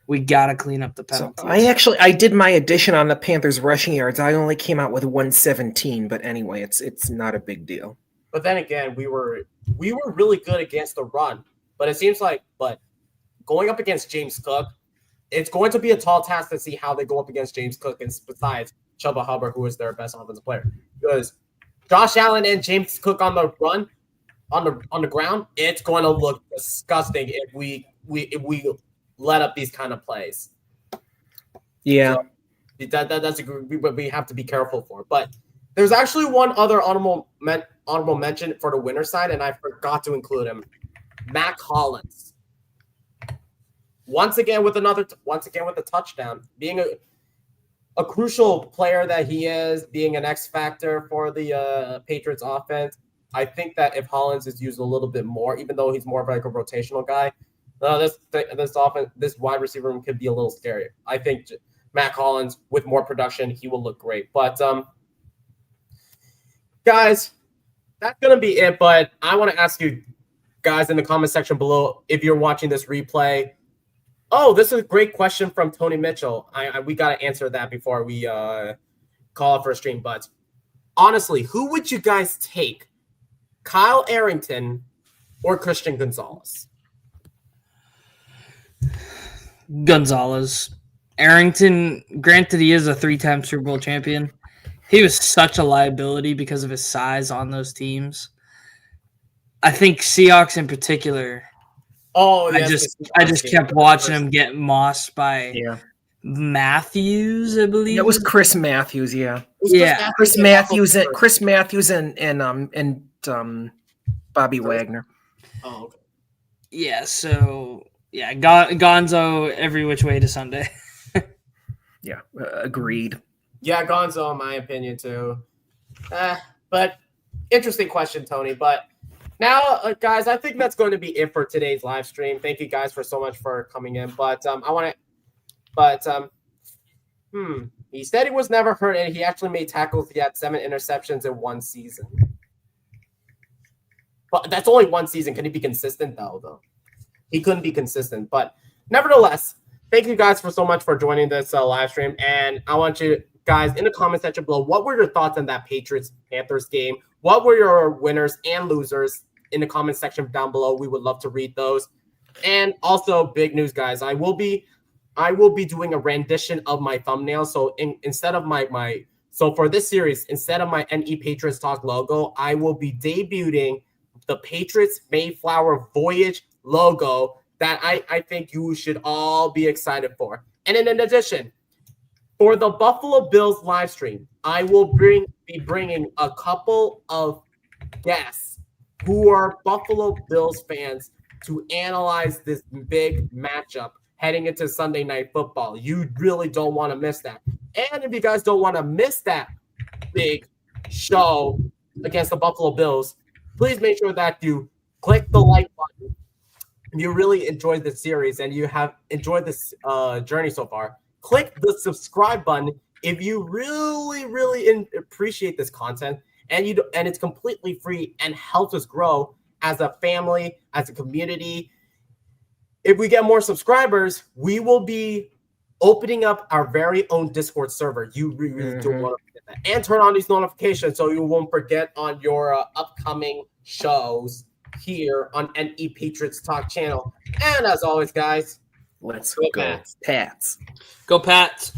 We got to clean up the penalties. So I did my addition on the Panthers rushing yards. I only came out with 117, but anyway, it's not a big deal. But then again, we were really good against the run. But it seems like going up against James Cook, it's going to be a tall task to see how they go up against James Cook and besides Chuba Hubbard, who is their best offensive player. Because Josh Allen and James Cook on the run, on the ground, it's going to look disgusting if we let up these kind of plays. Yeah. So that's what we have to be careful for. But there's actually one other honorable mention for the winner side, and I forgot to include him. Mac Hollins. Once again with a touchdown, being a crucial player that he is, being an X factor for the Patriots offense. I think that if Hollins is used a little bit more, even though he's more of like a rotational guy, this wide receiver room could be a little scary. I think Mac Hollins with more production, he will look great. But guys, that's gonna be it. But I want to ask you guys in the comment section below if you're watching this replay. Oh, this is a great question from Tony Mitchell. We got to answer that before we call it for a stream. But honestly, who would you guys take? Kyle Arrington or Christian Gonzalez? Gonzalez. Arrington, granted he is a 3-time Super Bowl champion. He was such a liability because of his size on those teams. I think Seahawks in particular. Oh, yes, I just kept watching him get mossed by Matthews, I believe. It was Chris Matthews, yeah. Chris Matthews and Bobby Wagner. Oh, okay. Yeah, so Gonzo every which way to Sunday. Yeah, agreed. Yeah, Gonzo, in my opinion, too. But interesting question, Tony. But now, guys, I think that's going to be it for today's live stream. Thank you guys for so much for coming in. But he said he was never hurt, and he actually made tackles. He had 7 interceptions in 1 season. But that's only 1 season. Can he be consistent, though? He couldn't be consistent. But nevertheless, thank you guys for so much for joining this live stream. And I want you guys in the comment section below, what were your thoughts on that Patriots-Panthers game? What were your winners and losers in the comment section down below? We would love to read those. And also, big news, guys. I will be doing a rendition of my thumbnail. So instead of so for this series, instead of my NE Patriots Talk logo, I will be debuting the Patriots MayeFlower Voyage logo that I think you should all be excited for. And in addition, for the Buffalo Bills live stream, I will be bringing a couple of guests who are Buffalo Bills fans to analyze this big matchup heading into Sunday Night Football. You really don't want to miss that. And if you guys don't want to miss that big show against the Buffalo Bills, please make sure that you click the like button. If you really enjoyed this series and you have enjoyed this journey so far, click the subscribe button if you really appreciate this content, and it's completely free and helps us grow as a family, as a community. If we get more subscribers, we will be opening up our very own Discord server. You really don't want to forget that. And turn on these notifications so you won't forget on your upcoming shows here on NE Patriots Talk channel. And as always, guys, let's go Pats. Go Pats.